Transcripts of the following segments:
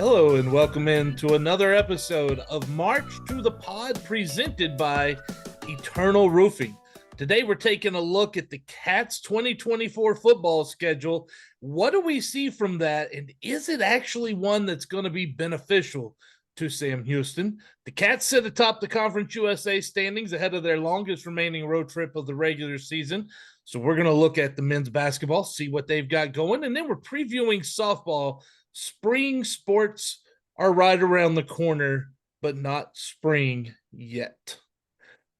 Hello and welcome into another episode of March to the Pod presented by Eternal Roofing. Today we're taking a look at the Cats 2024 football schedule. What do we see from that, and is it actually one that's going to be beneficial to Sam Houston? The Cats sit atop the Conference USA standings ahead of their longest remaining road trip of the regular season. So we're going to look at the men's basketball, see what they've got going, and then we're previewing softball. Spring sports are right around the corner, but not spring yet.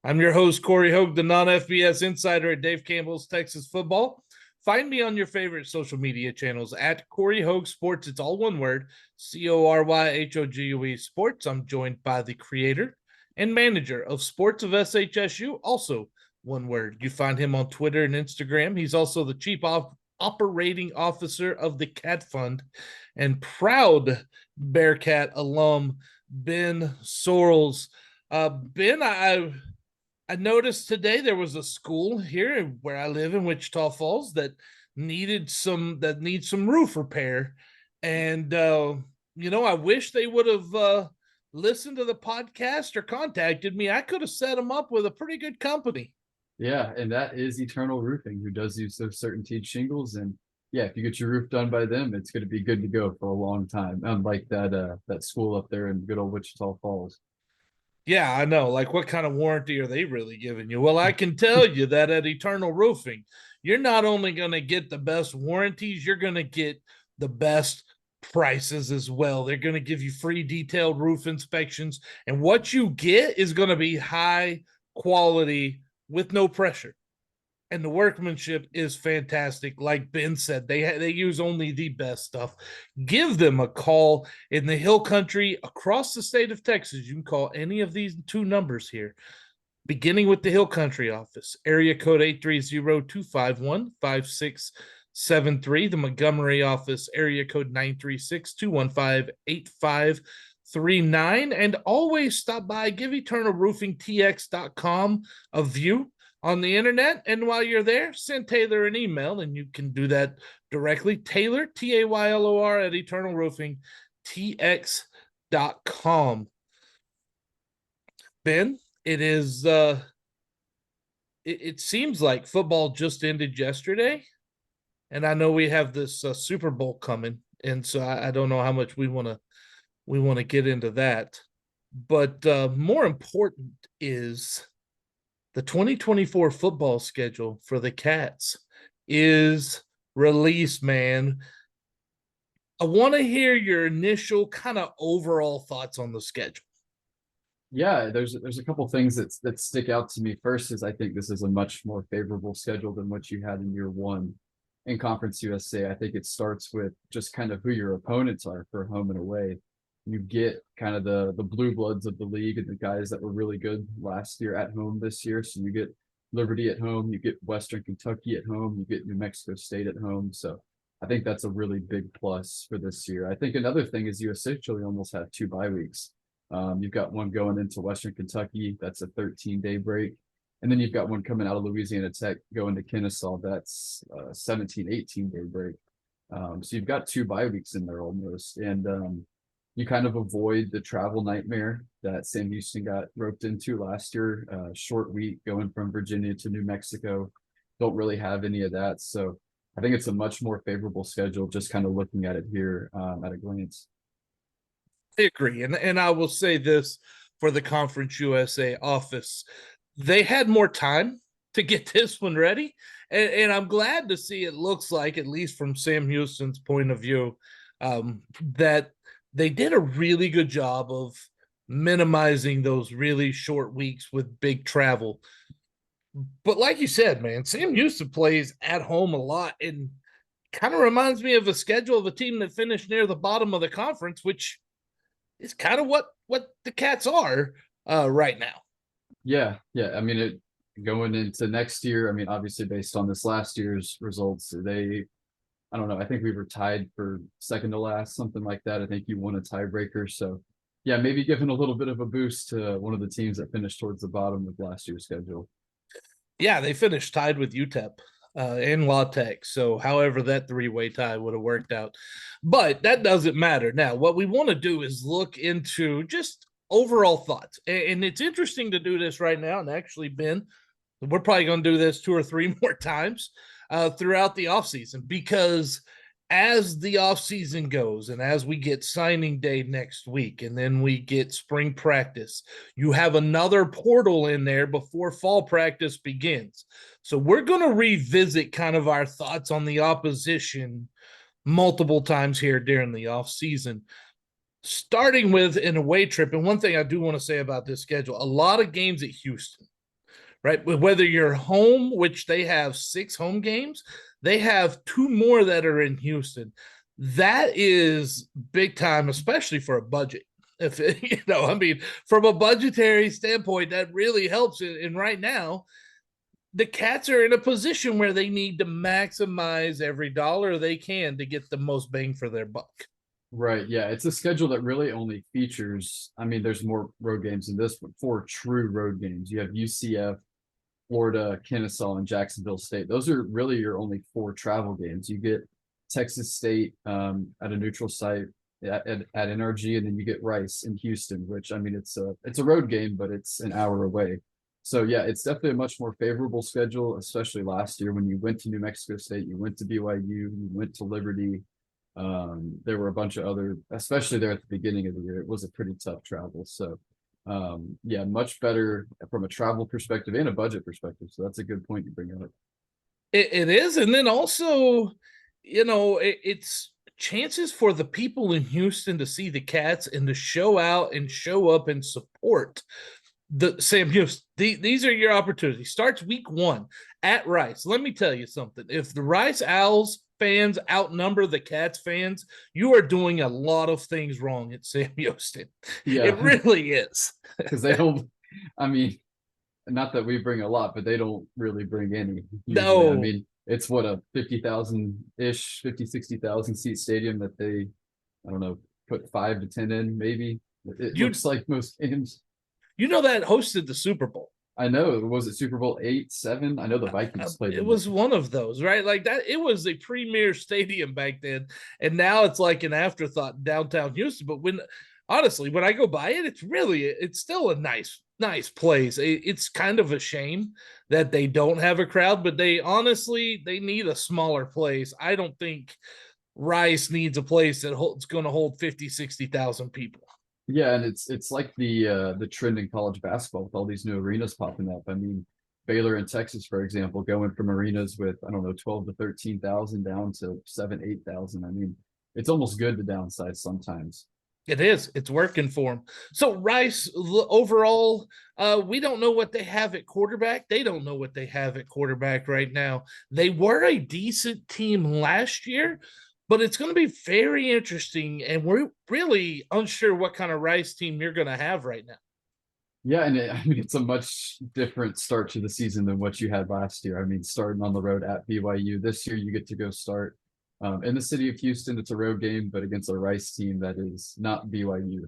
I'm your host, Corey Hogue, the non-FBS insider at Dave Campbell's Texas Football. Find me on your favorite social media channels at Corey Hogue Sports. It's all one word, CORYHOGUE Sports. I'm joined by the creator and manager of Sports of SHSU, also one word. You find him on Twitter and Instagram. He's also the chief operating officer of the Cat Fund and proud Bearcat alum Ben Sorrells. Ben, I noticed today there was a school here where I live in Wichita Falls that needs some roof repair, and I wish they would have listened to the podcast or contacted me. I could have set them up with a pretty good company. Yeah, and that is Eternal Roofing, who does use those CertainTeed shingles. And yeah, if you get your roof done by them, it's going to be good to go for a long time. Unlike that school up there in good old Wichita Falls. Yeah, I know. Like, what kind of warranty are they really giving you? Well, I can tell you that at Eternal Roofing, you're not only going to get the best warranties, you're going to get the best prices as well. They're going to give you free detailed roof inspections, and what you get is going to be high quality with no pressure. And the workmanship is fantastic. Like Ben said, they use only the best stuff. Give them a call in the Hill Country across the state of Texas. You can call any of these two numbers here, beginning with the Hill Country office, area code 830-251-5673. The Montgomery office, area code 936-215-8539. And always stop by, give EternalRoofingTX.com a view on the internet. And while you're there, send Taylor an email, and you can do that directly. Taylor, Taylor, at EternalRoofingTX.com. Ben, it seems like football just ended yesterday, and I know we have this Super Bowl coming, and so I don't know how much we want to get into that. But more important is the 2024 football schedule for the Cats is released, man. I want to hear your initial kind of overall thoughts on the schedule. Yeah, there's a couple things that stick out to me. First is I think this is a much more favorable schedule than what you had in year one in Conference USA. I think it starts with just kind of who your opponents are for home and away. You get kind of the blue bloods of the league and the guys that were really good last year at home this year. So you get Liberty at home, you get Western Kentucky at home, you get New Mexico State at home. So I think that's a really big plus for this year. I think another thing is you essentially almost have 2 bye weeks. You've got one going into Western Kentucky, that's a 13-day break. And then you've got one coming out of Louisiana Tech going to Kennesaw, that's a 17, 18-day break. So you've got 2 bye weeks in there almost. And you kind of avoid the travel nightmare that Sam Houston got roped into last year. Short week going from Virginia to New Mexico. Don't really have any of that. So I think it's a much more favorable schedule, just kind of looking at it here at a glance. I agree. And I will say this for the Conference USA office. They had more time to get this one ready. And I'm glad to see it looks like, at least from Sam Houston's point of view, that they did a really good job of minimizing those really short weeks with big travel. But like you said, man, Sam Houston plays at home a lot, and kind of reminds me of a schedule of a team that finished near the bottom of the conference, which is kind of what the Cats are right now. Yeah. I mean, going into next year, I mean, obviously based on this last year's results, I don't know. I think we were tied for second to last, something like that. I think you won a tiebreaker. So, yeah, maybe giving a little bit of a boost to one of the teams that finished towards the bottom of last year's schedule. Yeah, they finished tied with UTEP and La Tech. So, however, that three-way tie would have worked out. But that doesn't matter. Now, what we want to do is look into just overall thoughts. And it's interesting to do this right now. And actually, Ben, we're probably going to do this 2 or 3 more times throughout the offseason, because as the offseason goes and as we get signing day next week and then we get spring practice, you have another portal in there before fall practice begins. So we're going to revisit kind of our thoughts on the opposition multiple times here during the offseason, starting with an away trip. And one thing I do want to say about this schedule, a lot of games at Houston, right? Whether you're home, which they have 6 home games, they have 2 more that are in Houston. That is big time, especially for a budget. If I mean, from a budgetary standpoint, that really helps. And right now, the Cats are in a position where they need to maximize every dollar they can to get the most bang for their buck. Right. Yeah. It's a schedule that really only features, I mean, there's more road games than this, but 4 true road games. You have UCF, Florida, Kennesaw, and Jacksonville State. Those are really your only 4 travel games. You get Texas State at a neutral site at NRG, and then you get Rice in Houston, which, I mean, it's a road game, but it's an hour away. So yeah, it's definitely a much more favorable schedule, especially last year when you went to New Mexico State, you went to BYU, you went to Liberty. There were a bunch of other, especially there at the beginning of the year, it was a pretty tough travel. So yeah, much better from a travel perspective and a budget perspective. So that's a good point you bring up. It is. And then also, it's chances for the people in Houston to see the Cats and to show out and show up and support the Sam Houston. These are your opportunities. Starts week 1 at Rice. Let me tell you something. If the Rice Owls fans outnumber the Cats fans, you are doing a lot of things wrong at Sam Houston. Yeah, it really is. Because they don't, I mean, not that we bring a lot, but they don't really bring any. Usually. No. I mean, it's what, a 50,000-ish, 50, 60,000 seat stadium that they, I don't know, put 5 to 10 in, maybe. It looks like most games. You know that hosted the Super Bowl. I know. Was it Super Bowl 8, 7? I know the Vikings played. It was one of those, right? Like that. It was a premier stadium back then, and now it's like an afterthought in downtown Houston. But honestly, when I go by it, it's still a nice place. It's kind of a shame that they don't have a crowd, but they need a smaller place. I don't think Rice needs a place that's going to hold 50, 60,000 people. Yeah, and it's like the trend in college basketball with all these new arenas popping up. I mean, Baylor in Texas, for example, going from arenas with, I don't know, 12 to 13,000 down to 7, 8,000. I mean, it's almost good to downsize sometimes. It is. It's working for them. So Rice, overall, we don't know what they have at quarterback. They don't know what they have at quarterback right now. They were a decent team last year, but it's going to be very interesting, and we're really unsure what kind of Rice team you're going to have right now. Yeah, and I mean, it's a much different start to the season than what you had last year. I mean, starting on the road at BYU. This year, you get to go start in the city of Houston. It's a road game, but against a Rice team that is not BYU.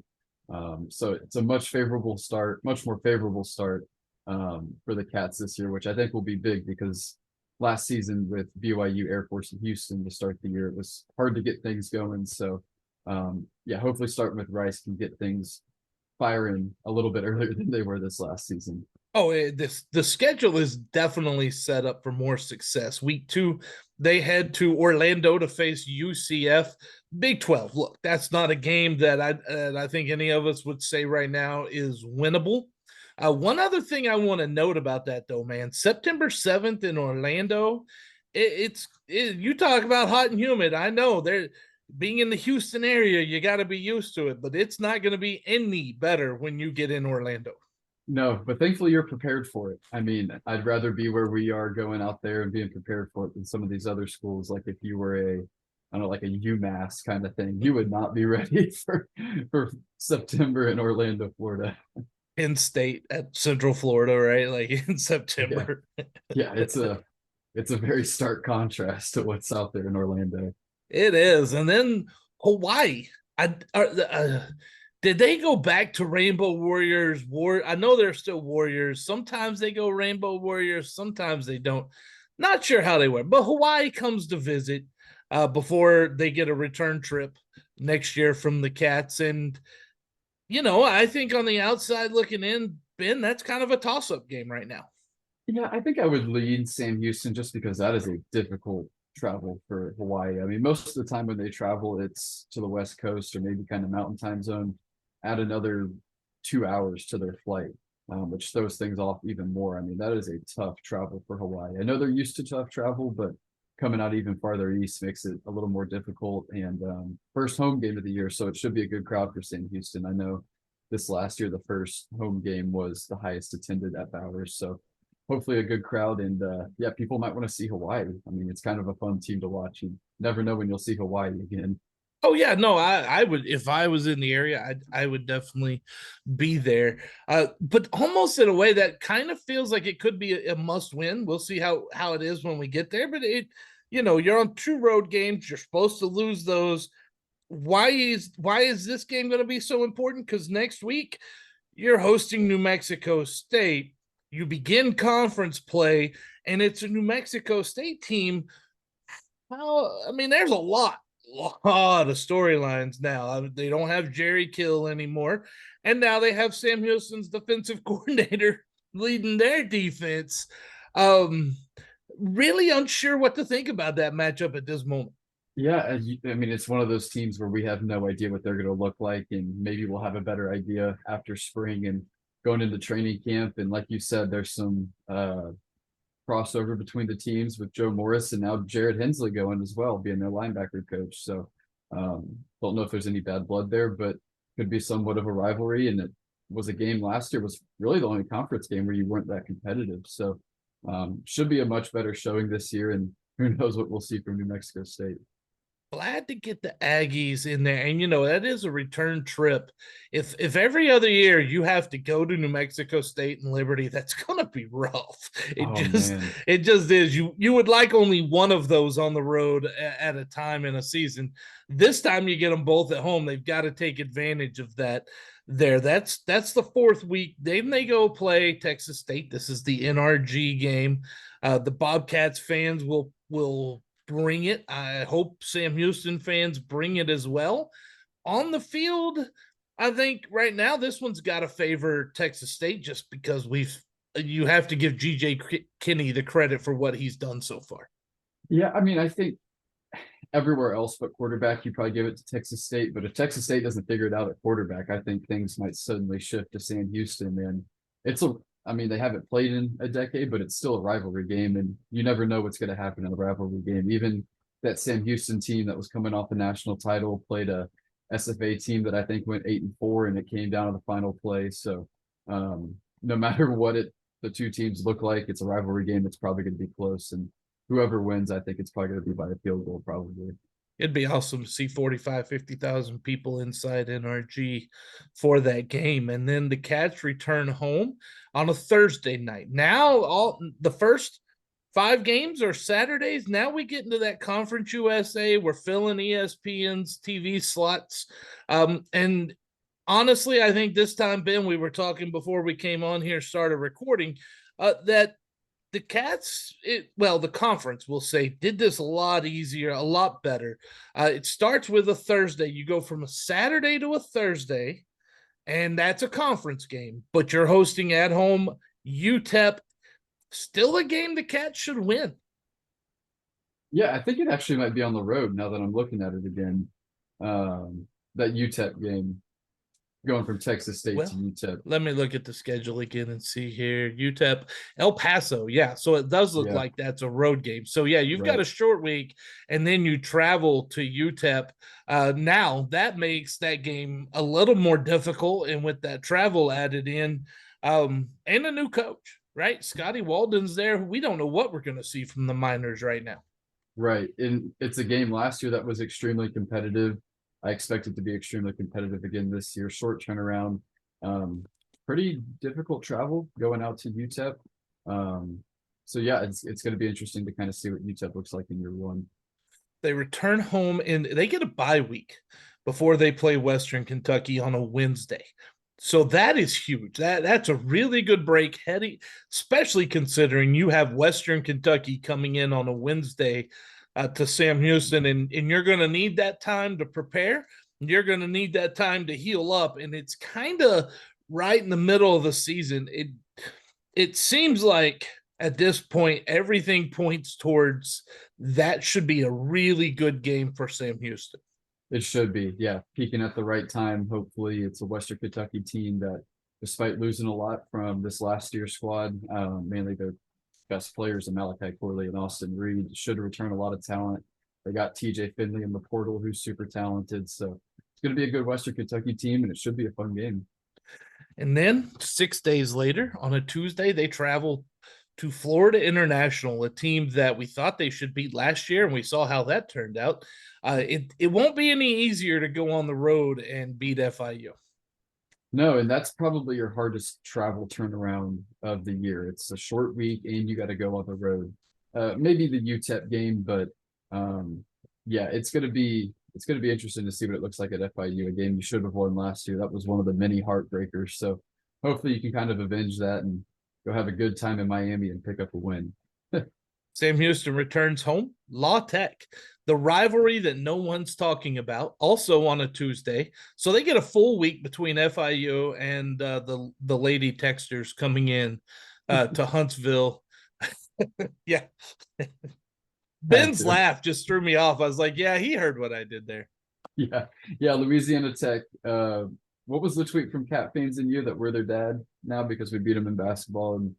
So it's a much more favorable start for the Cats this year, which I think will be big because last season with BYU, Air Force, and Houston to start the year, it was hard to get things going. So yeah, hopefully starting with Rice can get things firing a little bit earlier than they were this last season. Oh, the schedule is definitely set up for more success. Week 2, they head to Orlando to face UCF. Big 12. Look, that's not a game that I think any of us would say right now is winnable. One other thing I want to note about that, though, man, September 7th in Orlando, you talk about hot and humid. I know they're being in the Houston area, you got to be used to it, but it's not going to be any better when you get in Orlando. No, but thankfully you're prepared for it. I mean, I'd rather be where we are going out there and being prepared for it than some of these other schools. Like if you were I don't know, like a UMass kind of thing, you would not be ready for September in Orlando, Florida. In state at Central Florida, right? Like in September. Yeah, it's a very stark contrast to what's out there in Orlando. It is. And then Hawaii. Did they go back to Rainbow Warriors? I know they're still Warriors. Sometimes they go Rainbow Warriors. Sometimes they don't. Not sure how they went, but Hawaii comes to visit before they get a return trip next year from the Cats. And, I think on the outside looking in, Ben, that's kind of a toss up game right now. Yeah, I think I would lean Sam Houston just because that is a difficult travel for Hawaii. I mean, most of the time when they travel, it's to the West Coast or maybe kind of mountain time zone, add another 2 hours to their flight, which throws things off even more. I mean, that is a tough travel for Hawaii. I know they're used to tough travel, but coming out even farther east makes it a little more difficult. And first home game of the year, so it should be a good crowd for Sam Houston. I know this last year, the first home game was the highest attended at Bowers. So hopefully a good crowd. And yeah, people might want to see Hawaii. I mean, it's kind of a fun team to watch. You never know when you'll see Hawaii again. Oh yeah, no, I would if I was in the area, I would definitely be there. But almost in a way that kind of feels like it could be a must win. We'll see how it is when we get there. But you're on two road games. You're supposed to lose those. Why is this game going to be so important? Because next week you're hosting New Mexico State. You begin conference play, and it's a New Mexico State team. I mean, there's a lot of storylines now. They don't have Jerry Kill anymore, and now they have Sam Houston's defensive coordinator leading their defense. Um, really unsure what to think about that matchup at this moment. Yeah, I mean, it's one of those teams where we have no idea what they're going to look like, and maybe we'll have a better idea after spring and going into training camp. And like you said, there's some crossover between the teams with Joe Morris and now Jared Hensley going as well, being their linebacker coach. So don't know if there's any bad blood there, but could be somewhat of a rivalry. And it was a game last year, was really the only conference game where you weren't that competitive. So should be a much better showing this year. And who knows what we'll see from New Mexico State. Glad to get the Aggies in there. And that is a return trip. If every other year you have to go to New Mexico State and Liberty, that's gonna be rough. It Oh just man. it just is. You would like only one of those on the road at a time in a season. This time you get them both at home. They've got to take advantage of that there. That's the fourth week. Then they go play Texas State. This is the NRG game. The Bobcats fans will bring it. I hope Sam Houston fans bring it as well. On the field, I think right now this one's got to favor Texas State just because you have to give GJ Kinney the credit for what he's done so far. Yeah, I mean, I think everywhere else but quarterback, you probably give it to Texas State. But if Texas State doesn't figure it out at quarterback, I think things might suddenly shift to Sam Houston. And I mean, they haven't played in a decade, but it's still a rivalry game. And you never know what's going to happen in a rivalry game. Even that Sam Houston team that was coming off a national title played a SFA team that I think went 8-4, and it came down to the final play. So no matter what the two teams look like, it's a rivalry game. It's probably going to be close. And whoever wins, I think it's probably going to be by a field goal, probably. It'd be awesome to see 45, 50,000 people inside NRG for that game. And then the Cats return home on a Thursday night. Now, all the first 5 games are Saturdays. Now we get into that Conference USA. We're filling ESPN's TV slots. And honestly, I think this time, Ben, we were talking before we came on here, started recording, that the Cats, the conference, will say, did this a lot easier, a lot better. It starts with a Thursday. You go from a Saturday to a Thursday, and that's a conference game, but you're hosting at home UTEP. Still a game the Cats should win. Yeah, I think it actually might be on the road now that I'm looking at it again. That UTEP game going from Texas State to UTEP. Let me look at the schedule again and see here. UTEP, El Paso. Yeah. So it does look like that's a road game. So yeah, you've got a short week and then you travel to UTEP. Now that makes that game a little more difficult. And with that travel added in, and a new coach, right? Scotty Walden's there. We don't know what we're going to see from the Miners right now. Right. And it's a game last year that was extremely competitive. I expect it to be extremely competitive again this year. Short turnaround, pretty difficult travel going out to UTEP. So yeah, it's going to be interesting to kind of see what UTEP looks like in year one. They return home and they get a bye week before they play Western Kentucky on a Wednesday. So that is huge. That's a really good break heading, especially considering you have Western Kentucky coming in on a Wednesday to Sam Houston, and you're going to need that time to prepare. You're going to need that time to heal up, and it's kind of right in the middle of the season. It seems like at this point everything points towards that should be a really good game for Sam Houston. It should be, yeah, peaking at the right time. Hopefully, it's a Western Kentucky team that, despite losing a lot from this last year's squad, mainly their best players in Malachi Corley and Austin Reed, should return a lot of talent. They got TJ Finley in the portal, who's super talented. So it's going to be a good Western Kentucky team, and it should be a fun game. And then 6 days later, on a Tuesday, they travel to Florida International, a team that we thought they should beat last year, and we saw how that turned out. It won't be any easier to go on the road and beat FIU. No, and that's probably your hardest travel turnaround of the year. It's a short week, and you got to go on the road. Maybe the UTEP game, but yeah, it's gonna be interesting to see what it looks like at FIU, a game you should have won last year. That was one of the many heartbreakers. So hopefully you can kind of avenge that and go have a good time in Miami and pick up a win. Sam Houston returns home. La Tech, the rivalry that no one's talking about, also on a Tuesday. So they get a full week between FIU and the Lady Texters coming in to Huntsville. Yeah. Ben's laugh just threw me off. I was like, yeah, he heard what I did there. Yeah, yeah, Louisiana Tech. What was the tweet from Cat fans and you that we're their dad now because we beat them in basketball and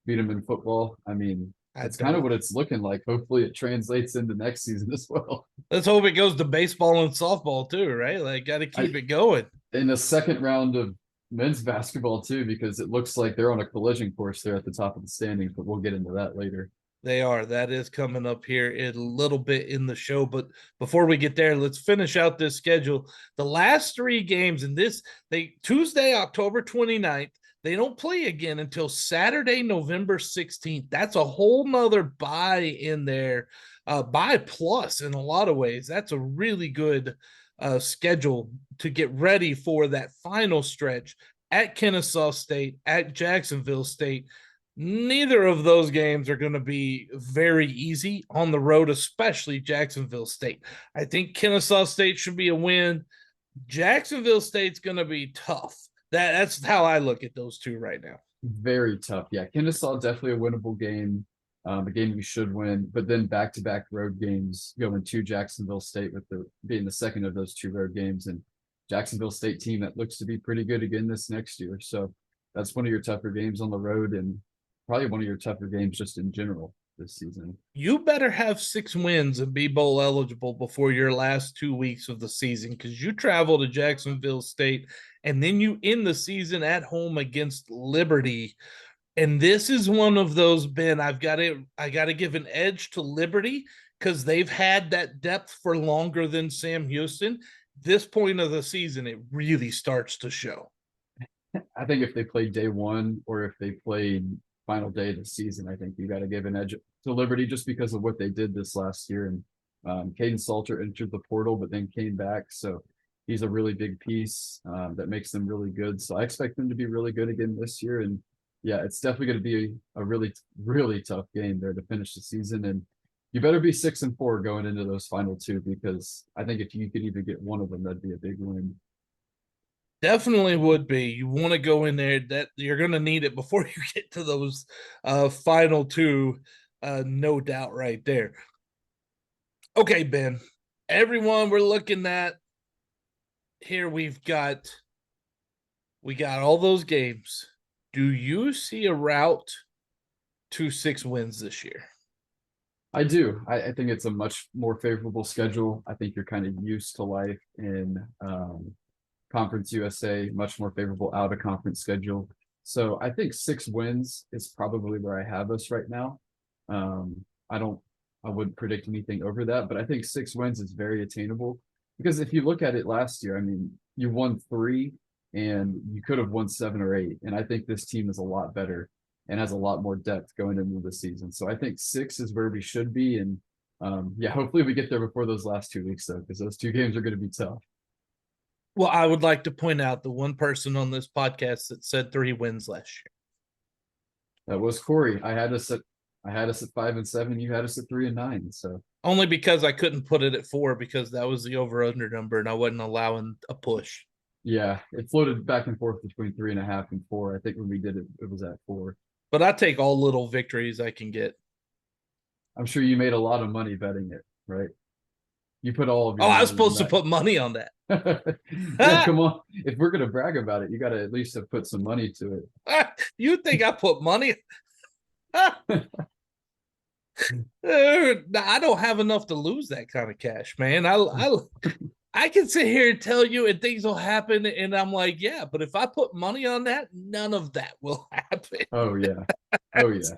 beat them in football? I mean, that's kind of what it's looking like. Hopefully it translates into next season as well. Let's hope it goes to baseball and softball too, right? Like, got to keep it going. In the second round of men's basketball too, because it looks like they're on a collision course there at the top of the standings, but we'll get into that later. They are. That is coming up here in a little bit in the show. But before we get there, let's finish out this schedule. The last three games in this, Tuesday, October 29th, they don't play again until Saturday, November 16th. That's a whole nother bye in there, bye plus in a lot of ways. That's a really good schedule to get ready for that final stretch at Kennesaw State, at Jacksonville State. Neither of those games are going to be very easy on the road, especially Jacksonville State. I think Kennesaw State should be a win. Jacksonville State's going to be tough. That's how I look at those two right now. Very tough. Yeah, Kennesaw definitely a winnable game, a game you should win. But then back-to-back road games going to Jacksonville State with being the second of those two road games, and Jacksonville State team that looks to be pretty good again this next year. So that's one of your tougher games on the road, and probably one of your tougher games just in general this season. You better have 6 wins and be bowl eligible before your last 2 weeks of the season, because you travel to Jacksonville State and then you end the season at home against Liberty. And this is one of those, Ben, I got to give an edge to Liberty because they've had that depth for longer than Sam Houston. This point of the season, it really starts to show. I think if they played day one or if they played final day of the season, I think you got to give an edge to Liberty just because of what they did this last year. And Caden Salter entered the portal, but then came back. So he's a really big piece that makes them really good. So I expect them to be really good again this year. And yeah, it's definitely going to be a really, really tough game there to finish the season. And you better be 6-4 going into those final two, because I think if you could even get one of them, that'd be a big win. Definitely would be. You want to go in there, that you're going to need it before you get to those final two, no doubt right there. Okay, Ben, everyone we're looking at here, we got all those games. Do you see a route to 6 wins this year? I do. I think it's a much more favorable schedule. I think you're kind of used to life in Conference USA, much more favorable out of conference schedule. So I think 6 wins is probably where I have us right now. I wouldn't predict anything over that, but I think 6 wins is very attainable, because if you look at it last year, I mean, you won 3 and you could have won 7 or 8. And I think this team is a lot better and has a lot more depth going into the season. So I think 6 is where we should be. And yeah, hopefully we get there before those last 2 weeks though, because those 2 games are going to be tough. Well, I would like to point out the one person on this podcast that said 3 wins last year. That was Corey. I had us at 5-7. You had us at 3-9. So Only because I couldn't put it at 4 because that was the over/under number and I wasn't allowing a push. yeah, it floated back and forth between 3.5 and 4. I think when we did it, it was at 4. But I take all little victories I can get. I'm sure you made a lot of money betting it, right? You put all of Oh, your I was money in supposed to put money on that. Yeah, come on. If we're gonna brag about it, you gotta at least have put some money to it. You think I put money? I don't have enough to lose that kind of cash, man. I can sit here and tell you and things will happen, and I'm like, yeah, but if I put money on that, none of that will happen. Oh yeah. Oh yeah.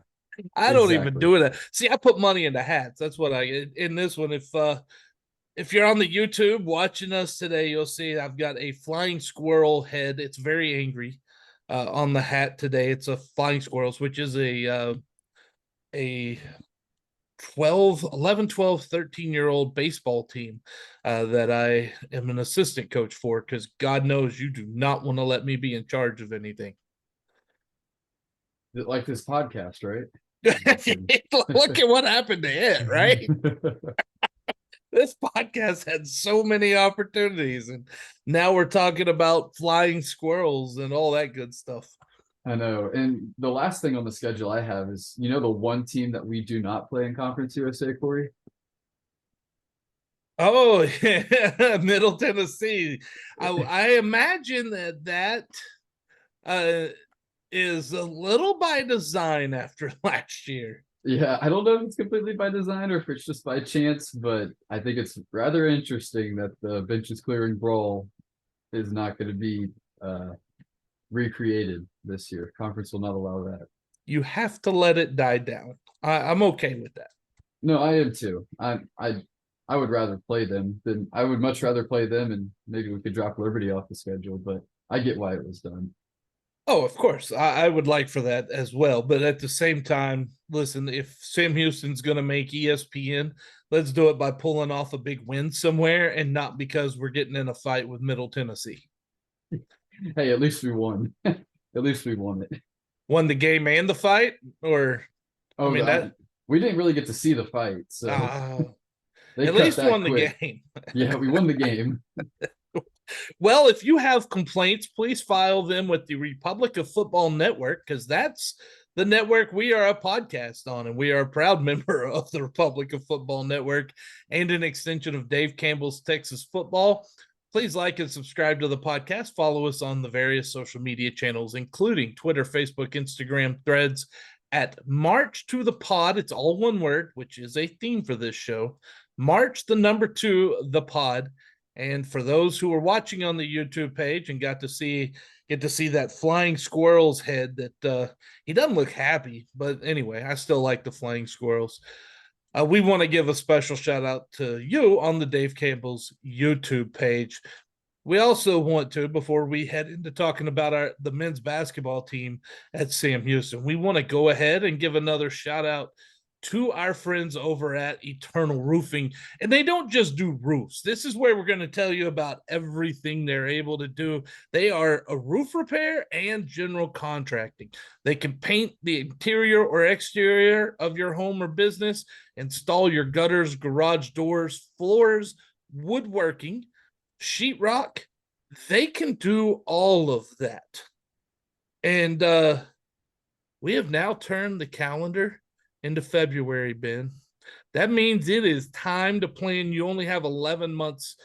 I don't even Exactly. do it. See, I put money into hats. That's what I in this one. If you're on the YouTube watching us today, you'll see I've got a flying squirrel head. It's very angry on the hat today. It's a flying squirrels, which is a 12, 11, 12, 13-year-old baseball team that I am an assistant coach for because God knows you do not want to let me be in charge of anything. Like this podcast, right? Look at what happened to it, right? This podcast had so many opportunities, and now we're talking about flying squirrels and all that good stuff. I know. And the last thing on the schedule I have is, the one team that we do not play in Conference USA, Corey? Oh, yeah. Middle Tennessee. I imagine that uh, is a little by design after last year. Yeah, I don't know if it's completely by design or if it's just by chance, but I think it's rather interesting that the benches clearing brawl is not going to be recreated this year. Conference will not allow that. You have to let it die down. I'm okay with that. No, I am too. I would rather play them than I would much rather play them, and maybe we could drop Liberty off the schedule, but I get why it was done. Oh, of course. I would like for that as well. But at the same time, listen, if Sam Houston's going to make ESPN, let's do it by pulling off a big win somewhere and not because we're getting in a fight with Middle Tennessee. Hey, at least we won. At least we won it. Won the game and the fight? Or, Oh, we didn't really get to see the fight. So at least won the game. Yeah, we won the game. Well, if you have complaints, please file them with the Republic of Football Network because that's the network we are a podcast on, and we are a proud member of the Republic of Football Network and an extension of Dave Campbell's Texas Football. Please like and subscribe to the podcast. Follow us on the various social media channels, including Twitter, Facebook, Instagram, Threads at March to the Pod. It's all one word, which is a theme for this show. March the number 2, the pod. And for those who are watching on the YouTube page and get to see that flying squirrel's head, that he doesn't look happy, but anyway, I still like the flying squirrels. We want to give a special shout out to you on the Dave Campbell's YouTube page. We also want to, before we head into talking about the men's basketball team at Sam Houston, we want to go ahead and give another shout out to our friends over at Eternal Roofing. And they don't just do roofs. This is where we're going to tell you about everything they're able to do. They are a roof repair and general contracting. They can paint the interior or exterior of your home or business, install your gutters, garage doors, floors, woodworking, sheetrock. They can do all of that. And we have now turned the calendar into February, Ben. That means it is time to plan. You only have 11 months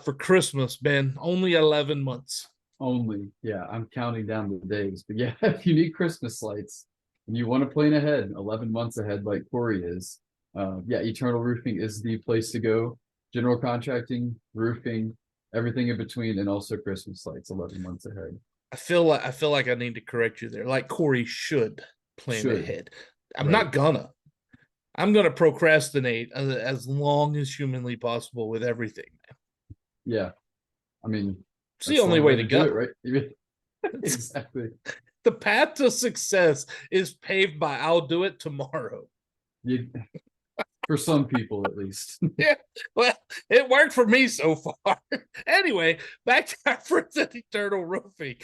for Christmas, Ben. Only 11 months. Only. Yeah, I'm counting down the days. But yeah, if you need Christmas lights and you want to plan ahead, 11 months ahead like Corey is, yeah, Eternal Roofing is the place to go. General contracting, roofing, everything in between, and also Christmas lights 11 months ahead. I feel like I need to correct you there. Like Corey should plan ahead. I'm not gonna. I'm gonna procrastinate as long as humanly possible with everything. Yeah, I mean, it's the only way to go, right? Exactly. The path to success is paved by "I'll do it tomorrow." for some people at least. Yeah, well, it worked for me so far. Anyway, back to our friends at Eternal Roofing.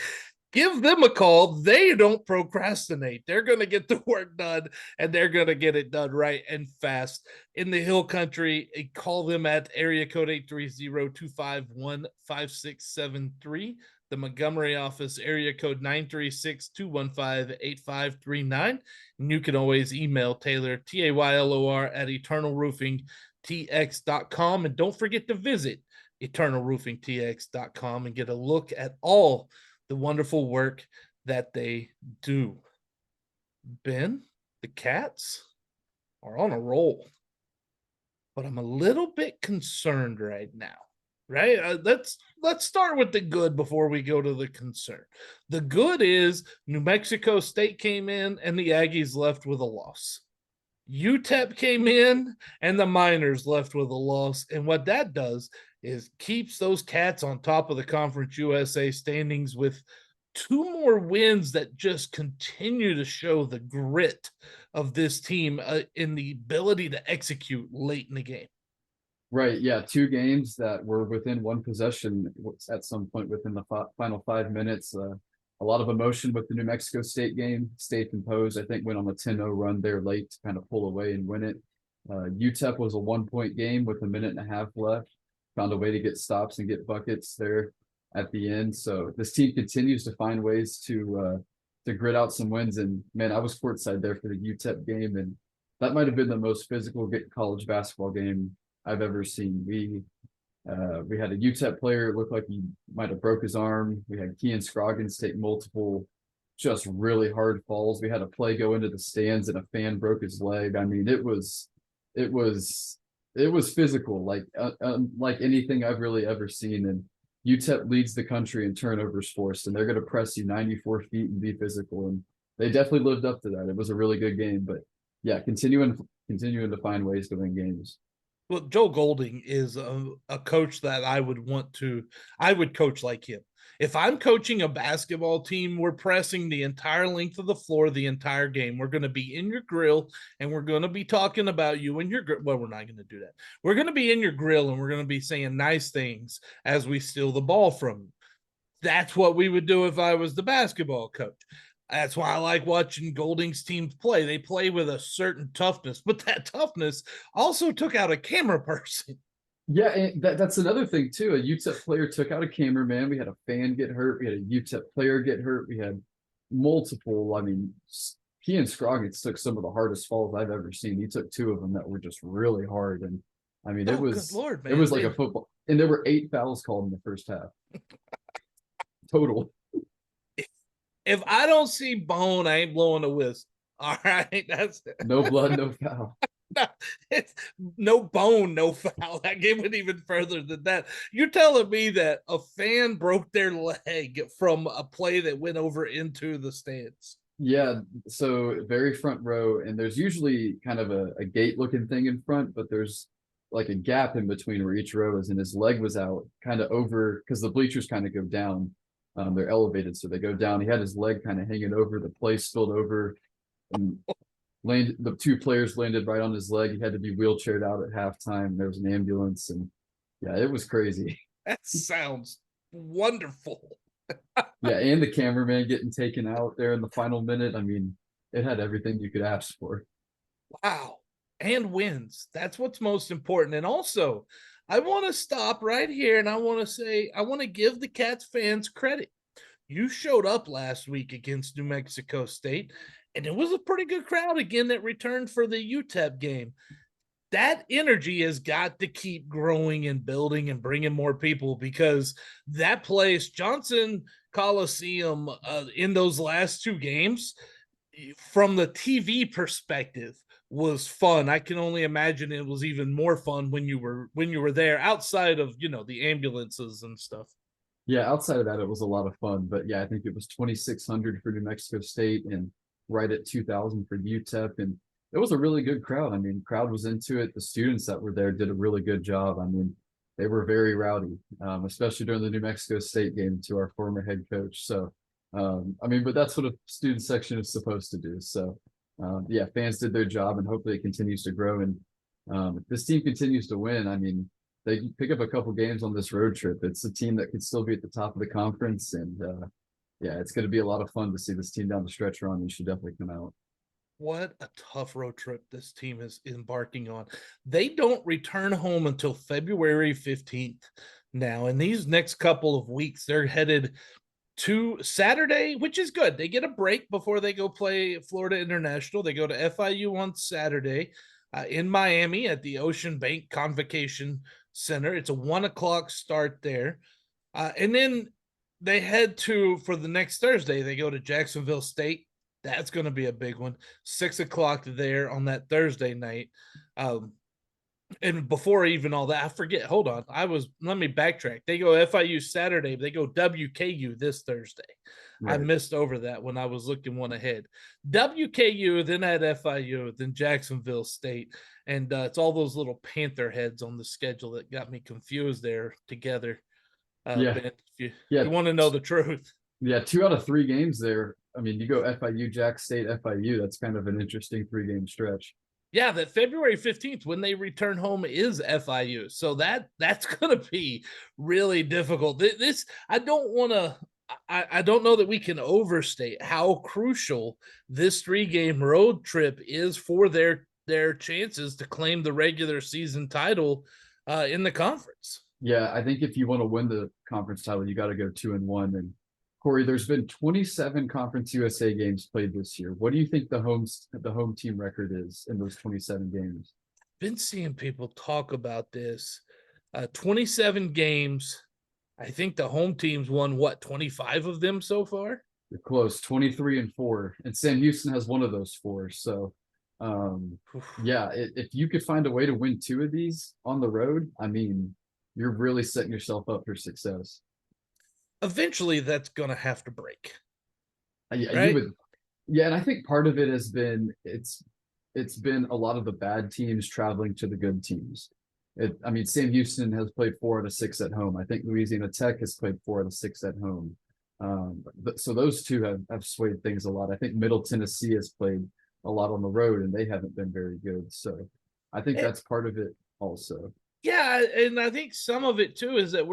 Give them a call. They don't procrastinate. They're going to get the work done, and they're going to get it done right and fast. In the Hill Country, call them at area code 830-251-5673. The Montgomery office, area code 936-215-8539. And you can always email Taylor, Taylor, at eternalroofingtx.com. And don't forget to visit eternalroofingtx.com and get a look at all the wonderful work that they do. Ben, the Cats are on a roll, but I'm a little bit concerned right now. Right? Let's start with the good before we go to the concern. The good is New Mexico State came in and the Aggies left with a loss. UTEP came in and the Miners left with a loss. And what that does is keeps those Cats on top of the Conference USA standings with 2 more wins that just continue to show the grit of this team in the ability to execute late in the game. Right. Yeah. 2 games that were within 1 possession at some point within the final 5 minutes. A lot of emotion with the New Mexico State game. Stayed composed. I think went on a 10-0 run there late to kind of pull away and win it. UTEP was a 1-point game with a minute and a half left. Found a way to get stops and get buckets there at the end. So this team continues to find ways to grit out some wins. And man, I was courtside there for the UTEP game, and that might have been the most physical college basketball game I've ever seen. We had a UTEP player, it looked like he might have broke his arm. We had Kean Scroggins take multiple just really hard falls. We had a play go into the stands and a fan broke his leg. I mean, it was physical, like anything I've really ever seen. And UTEP leads the country in turnovers forced, and they're going to press you 94 feet and be physical. And they definitely lived up to that. It was a really good game, but yeah, continuing to find ways to win games. Well, Joe Golding is a coach that I would coach like him. If I'm coaching a basketball team, we're pressing the entire length of the floor the entire game. We're going to be in your grill, and we're going to be talking about you and your grill. Well, we're not going to do that. We're going to be in your grill, and we're going to be saying nice things as we steal the ball from you. That's what we would do if I was the basketball coach. That's why I like watching Golding's teams play. They play with a certain toughness, but that toughness also took out a camera person. Yeah, and that's another thing too. A UTEP player took out a cameraman. We had a fan get hurt. We had a UTEP player get hurt. We had multiple. I mean, Kean Scroggins took some of the hardest falls I've ever seen. He took 2 of them that were just really hard. And I mean, it was good Lord, man. It was like a football. And there were 8 fouls called in the first half. Total. If I don't see bone, I ain't blowing a whistle. All right, that's it. No blood, no foul. It's no bone, no foul. That game went even further than that. You're telling me that a fan broke their leg from a play that went over into the stands? Yeah, so very front row, and there's usually kind of a gate looking thing in front, but there's like a gap in between where each row is, and his leg was out kind of over because the bleachers kind of go down. They're elevated, so they go down. He had his leg kind of hanging over, the play spilled over, and the 2 players landed right on his leg. He had to be wheelchaired out at halftime. There was an ambulance, and yeah, it was crazy. That sounds wonderful. Yeah, and the cameraman getting taken out there in the final minute. I mean, it had everything you could ask for. Wow. And wins. That's what's most important. And also, I want to stop right here and I want to give the Cats fans credit. You showed up last week against New Mexico State, and it was a pretty good crowd again that returned for the UTEP game. That energy has got to keep growing and building and bringing more people, because that place, Johnson Coliseum, in those last 2 games, from the TV perspective, was fun. I can only imagine it was even more fun when you were there, outside of, the ambulances and stuff. Yeah, outside of that, it was a lot of fun. But yeah, I think it was 2,600 for New Mexico State and right at 2,000 for UTEP. And it was a really good crowd. I mean, crowd was into it. The students that were there did a really good job. I mean, they were very rowdy, especially during the New Mexico State game to our former head coach. So, I mean, but that's what a student section is supposed to do. So, yeah, fans did their job, and hopefully it continues to grow. And If this team continues to win, I mean, they can pick up a couple games on this road trip. It's a team that could still be at the top of the conference, and yeah, it's going to be a lot of fun to see this team down the stretch run. You should definitely come out. What a tough road trip this team is embarking on. They don't return home until February 15th. Now, in these next couple of weeks, they're headed to Saturday, which is good. They get a break before they go play Florida International. They go to FIU on Saturday in Miami at the Ocean Bank Convocation Center. It's a 1 o'clock start there. And then they head for the next Thursday, they go to Jacksonville State. That's going to be a big one. 6 o'clock there on that Thursday night. And before even all that, I forget. Hold on. Let me backtrack. They go FIU Saturday. They go WKU this Thursday. Right. I missed over that when I was looking one ahead. WKU, then at FIU, then Jacksonville State. And it's all those little Panther heads on the schedule that got me confused there together. Ben, if you want to know the truth. Yeah, 2 out of 3 games there. I mean, you go FIU, Jack State, FIU. That's kind of an interesting 3-game stretch. Yeah, that February 15th when they return home is FIU. So that's going to be really difficult. This I don't want to I don't know that we can overstate how crucial this 3-game road trip is for their chances to claim the regular season title in the conference. Yeah, I think if you want to win the conference title, you got to go 2-1. And Corey, there's been 27 Conference USA games played this year. What do you think the home team record is in those 27 games? Been seeing people talk about this. 27 games. I think the home team's won 25 of them so far? You're close, 23-4. And Sam Houston has one of those 4. So yeah, if you could find a way to win 2 of these on the road, I mean, you're really setting yourself up for success. Eventually that's going to have to break. Yeah, right? And I think part of it has been it's been a lot of the bad teams traveling to the good teams. I mean, Sam Houston has played 4 out of 6 at home. I think Louisiana Tech has played 4 out of 6 at home. So those two have swayed things a lot. I think Middle Tennessee has played a lot on the road, and they haven't been very good. So I think that's part of it also. Yeah, and I think some of it too is that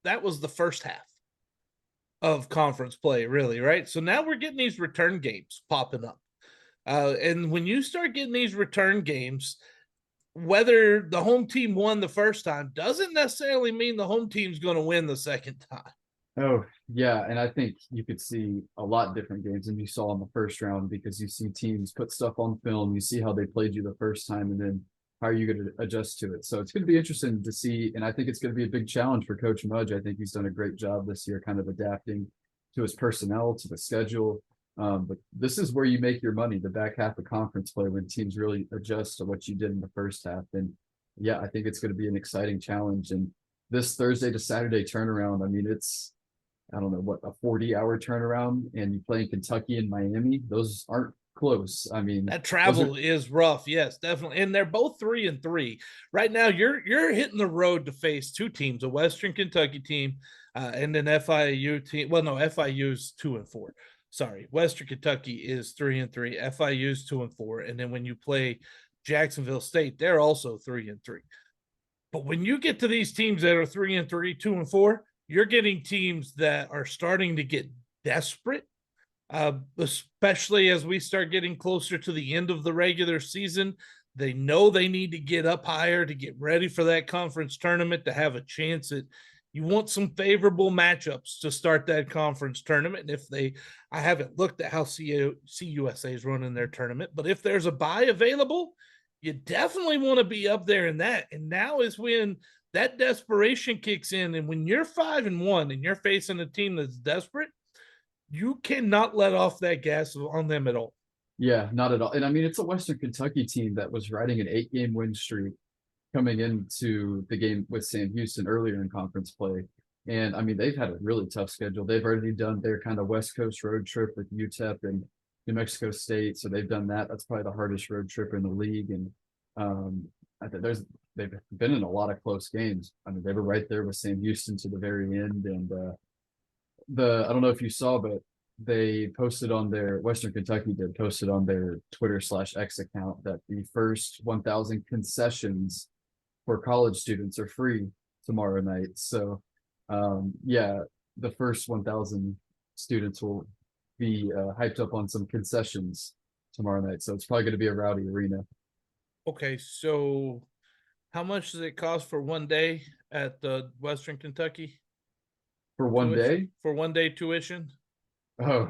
that was the first half of conference play, really, right? So now we're getting these return games popping up. And when you start getting these return games, whether the home team won the first time doesn't necessarily mean the home team's going to win the second time. Oh, yeah. And I think you could see a lot different games than you saw in the first round, because you see teams put stuff on film. You see how they played you the first time, and then how are you going to adjust to it? So it's going to be interesting to see. And I think it's going to be a big challenge for Coach Mudge. I think he's done a great job this year, kind of adapting to his personnel, to the schedule. But this is where you make your money, the back half of conference play, when teams really adjust to what you did in the first half. And yeah, I think it's going to be an exciting challenge. And this Thursday to Saturday turnaround, I mean, it's, I don't know, what, a 40-hour turnaround, and you play in Kentucky and Miami. Those aren't close. I mean, that travel is rough. Yes, definitely. And they're both 3-3 right now. You're hitting the road to face 2 teams, a Western Kentucky team and an FIU team. Well, no, FIU's 2-4. Sorry, Western Kentucky is 3-3. FIU's 2-4. And then when you play Jacksonville State, they're also 3-3. But when you get to these teams that are 3-3, 2-4, you're getting teams that are starting to get desperate, especially as we start getting closer to the end of the regular season. They know they need to get up higher to get ready for that conference tournament, to have a chance at, you want some favorable matchups to start that conference tournament. And I haven't looked at how CUSA is running their tournament, but if there's a bye available, you definitely want to be up there in that. And now is when that desperation kicks in. And when you're 5-1 and you're facing a team that's desperate, you cannot let off that gas on them at all. Yeah, not at all. And I mean, it's a Western Kentucky team that was riding an 8-game win streak coming into the game with Sam Houston earlier in conference play. And I mean, they've had a really tough schedule. They've already done their kind of West Coast road trip with UTEP and New Mexico State. So they've done that. That's probably the hardest road trip in the league. And I think they've been in a lot of close games. I mean, they were right there with Sam Houston to the very end. And I don't know if you saw, but they posted on their Western Kentucky did posted on their Twitter/X account that the first 1,000 concessions for college students are free tomorrow night. So, yeah, the first 1,000 students will be hyped up on some concessions tomorrow night. So it's probably going to be a rowdy arena Okay, so how much does it cost for 1 day at the Western Kentucky for one tuition? day. For 1 day tuition? Oh,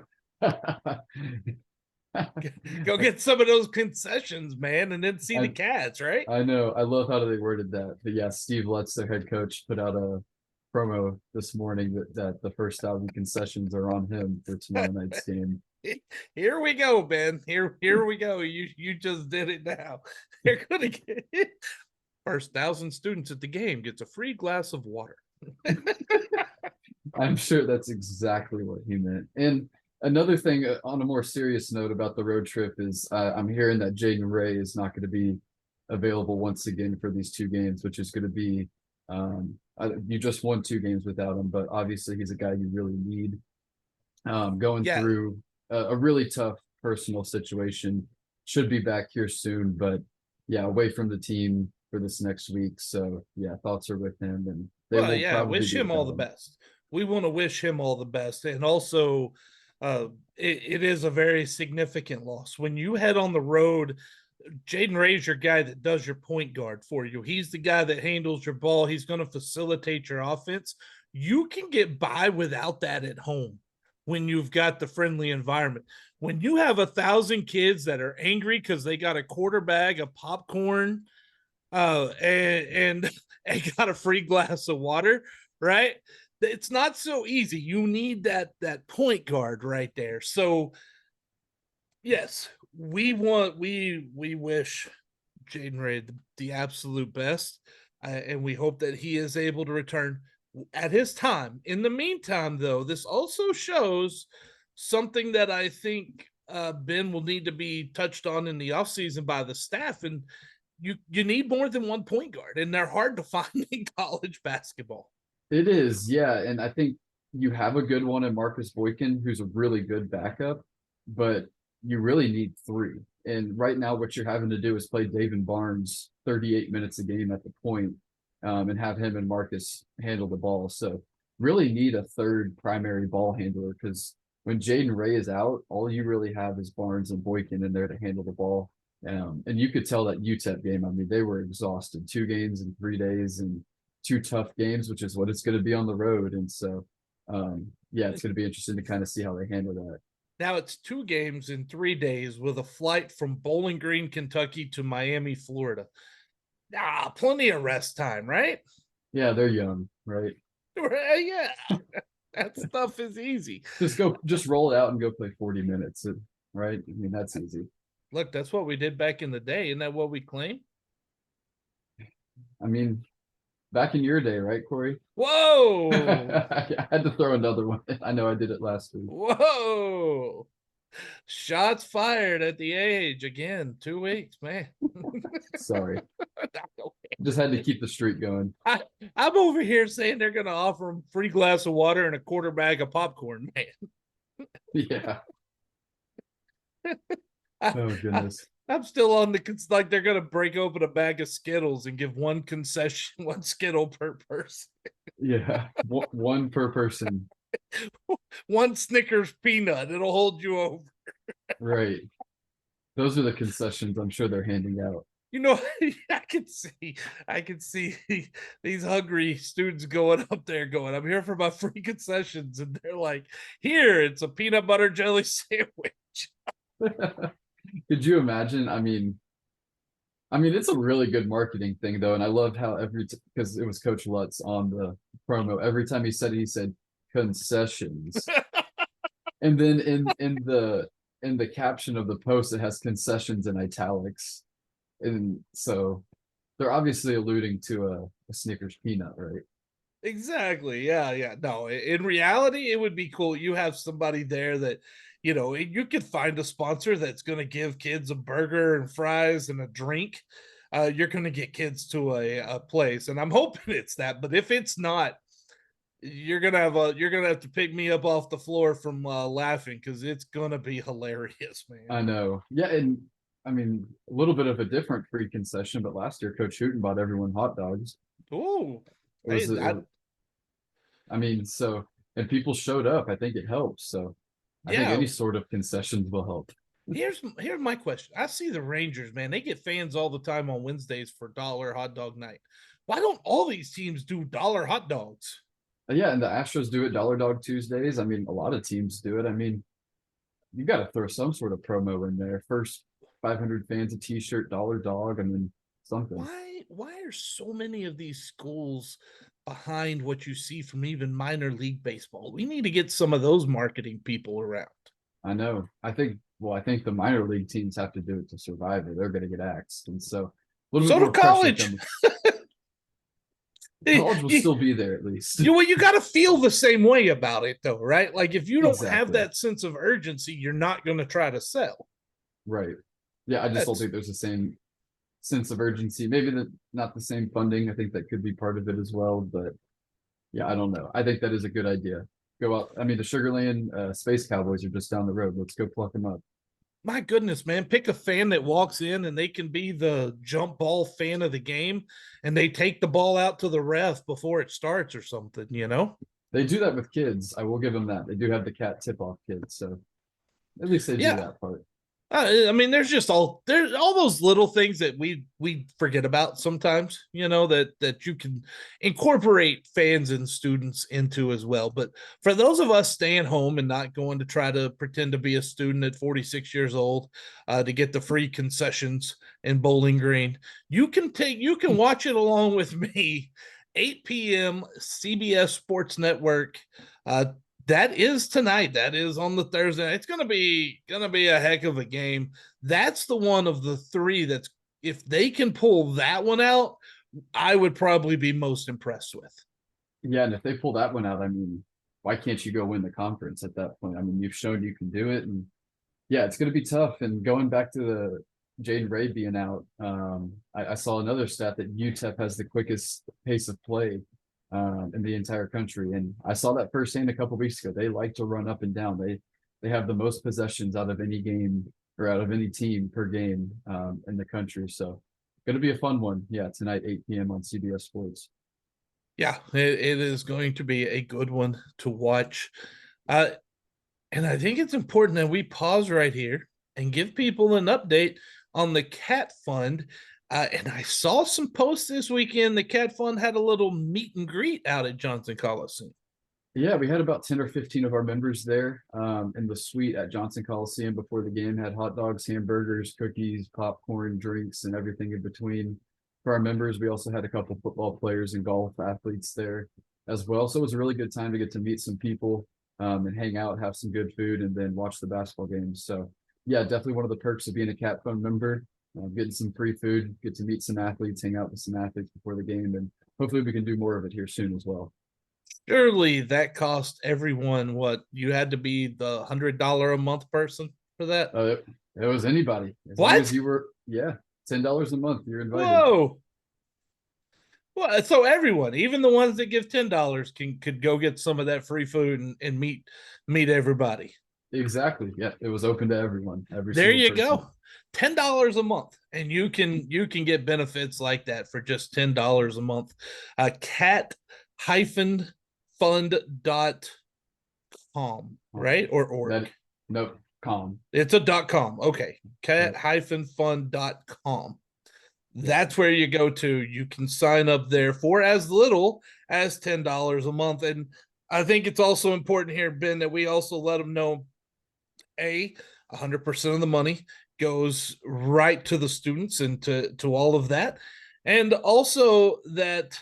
Go get some of those concessions, man, and then see the I, Cats, right? I know. I love how they worded that. But yeah, Steve Lutz, their head coach, put out a promo this morning that the first 1,000 concessions are on him for tomorrow night's game. Here we go, Ben. Here we go. You just did it now. They're gonna get first 1,000 students at the game gets a free glass of water. I'm sure that's exactly what he meant. And another thing on a more serious note about the road trip is I'm hearing that Jaden Ray is not going to be available once again for these two games, which is going to be you just won two games without him, but obviously he's a guy you really need going Yeah, through a really tough personal situation. Should be back here soon, but yeah, away from the team for this next week. So yeah, thoughts are with him, and they well, will yeah, probably wish be him all without the him. best. We want to wish him all the best. And also, it is a very significant loss. When you head on the road, Jaden Ray's your guy that does your point guard for you. He's the guy that handles your ball. He's going to facilitate your offense. You can get by without that at home when you've got the friendly environment. When you have 1,000 kids that are angry because they got a quarter bag of popcorn and got a free glass of water, right? It's not so easy. You need that point guard right there. So yes, we wish Jaden Ray the absolute best, and we hope that he is able to return at his time. In the meantime, though, this also shows something that I think Ben will need to be touched on in the offseason by the staff, and you need more than one point guard, and they're hard to find in college basketball. It is, yeah, and I think you have a good one in Marcus Boykin, who's a really good backup, but you really need three. And right now, what you're having to do is play David Barnes 38 minutes a game at the point, and have him and Marcus handle the ball. So really need a third primary ball handler because when Jaden Ray is out, all you really have is Barnes and Boykin in there to handle the ball. And you could tell that UTEP game. I mean, they were exhausted. 2 games in 3 days and two tough games, which is what it's going to be on the road. And so, yeah, it's going to be interesting to kind of see how they handle that. Now it's 2 games in 3 days with a flight from Bowling Green, Kentucky to Miami, Florida. Ah, plenty of rest time, right? Yeah, they're young, right? Right, yeah. That stuff is easy. Just roll it out and go play 40 minutes, right? I mean, that's easy. Look, that's what we did back in the day. Isn't that what we claim? I mean, back in your day, right, Corey? Whoa. I had to throw another one. I know I did it last week. Whoa. Shots fired at the age again. 2 weeks, man. Sorry. Just had to keep the streak going. I'm over here saying they're going to offer him free glass of water and a quarter bag of popcorn, man. Yeah. Oh goodness. I'm still on like they're gonna break open a bag of Skittles and give one concession, one Skittle per person. Yeah, one per person. One Snickers peanut. It'll hold you over. Right. Those are the concessions I'm sure they're handing out. You know, I can see these hungry students going up there going, I'm here for my free concessions. And they're like, here, it's a peanut butter jelly sandwich. Could you imagine? I mean, it's a really good marketing thing though, and I love how because it was Coach Lutz on the promo. Every time he said it, he said concessions, and then in the caption of the post, it has concessions in italics, and so they're obviously alluding to a Snickers peanut, right? Exactly. Yeah. Yeah. No, in reality, it would be cool. You have somebody there that, you could find a sponsor that's going to give kids a burger and fries and a drink. You're going to get kids to a place. And I'm hoping it's that. But if it's not, you're gonna have to pick me up off the floor from laughing because it's gonna be hilarious, man. I know. Yeah, and I mean a little bit of a different free concession, but last year Coach Hooten bought everyone hot dogs. Ooh, It hey, was, it was I mean, so and people showed up. I think it helps. So I think yeah. any sort of concessions will help. Here's my question. I see the Rangers, man. They get fans all the time on Wednesdays for dollar hot dog night. Why don't all these teams do dollar hot dogs? Yeah, and the Astros do it Dollar Dog Tuesdays. I mean, a lot of teams do it. I mean, you got to throw some sort of promo in there. First 500 fans a T-shirt, dollar dog, and then something. Why are so many of these schools behind what you see from even minor league baseball? We need to get some of those marketing people around. I know. I think the minor league teams have to do it to survive, or they're going to get axed, and so a little bit So do more pressure college. comes. College will still be there at least. You got to feel the same way about it, though, right? Like if you don't have Exactly. that sense of urgency, you're not going to try to sell. Right. Yeah, I just don't That's think there's the same sense of urgency. Maybe not the same funding. I think that could be part of it as well. But yeah, I don't know. I think that is a good idea. Go out. I mean, the Sugarland Space Cowboys are just down the road. Let's go pluck them up. my goodness, man. Pick a fan that walks in and they can be the jump ball fan of the game and they take the ball out to the ref before it starts or something, you know? They do that with kids. I will give them that. They do have the cat tip off kids, so at least they do Yeah. that part. I mean, there's all those little things that we forget about sometimes, you know, that you can incorporate fans and students into as well. But for those of us staying home and not going to try to pretend to be a student at 46 years old to get the free concessions in Bowling Green, you can watch it along with me. 8 p.m. CBS Sports Network. That is tonight. That is on the Thursday. It's gonna be a heck of a game. That's the one of the three that's if they can pull that one out, I would probably be most impressed with. Yeah, and if they pull that one out, I mean, why can't you go win the conference at that point? I mean, you've shown you can do it, and yeah, it's going to be tough. And going back to the Jaden Ray being out, I saw another stat that UTEP has the quickest pace of play in the entire country, and I saw that firsthand a couple weeks ago. They like to run up and down. They have the most possessions out of any game or out of any team per game in the country. So, going to be a fun one. Yeah, tonight 8 p.m. on CBS Sports. Yeah, it is going to be a good one to watch. Uh, and I think it's important that we pause right here and give people an update on the Cat Fund. And I saw some posts this weekend. The Cat Fund had a little meet and greet out at Johnson Coliseum. Yeah, we had about 10 or 15 of our members there in the suite at Johnson Coliseum before the game. Had hot dogs, hamburgers, cookies, popcorn, drinks, and everything in between. For our members, we also had a couple football players and golf athletes there as well. So it was a really good time to get to meet some people and hang out, have some good food, and then watch the basketball games. So yeah, definitely one of the perks of being a Cat Fund member. Getting some free food, get to meet some athletes, hang out with some athletes before the game, and hopefully we can do more of it here soon as well. Surely that cost everyone what you had to be the $100 a month person for that. It was anybody as long as What? you were, yeah, $10 a month. You're invited. Whoa. Well, so everyone, even the ones that give $10 could go get some of that free food and meet everybody. Exactly. Yeah, it was open to everyone, every There single you person. go. $10 a month. And you can get benefits like that for just $10 a month. Cat hyphen fund.com, right? Or org. That nope, calm. It's a .com. Okay. Cat Yep. hyphen fund.com. Yep. That's where you go to. You can sign up there for as little as $10 a month. And I think it's also important here, Ben, that we also let them know 100% of the money goes right to the students and to all of that. And also that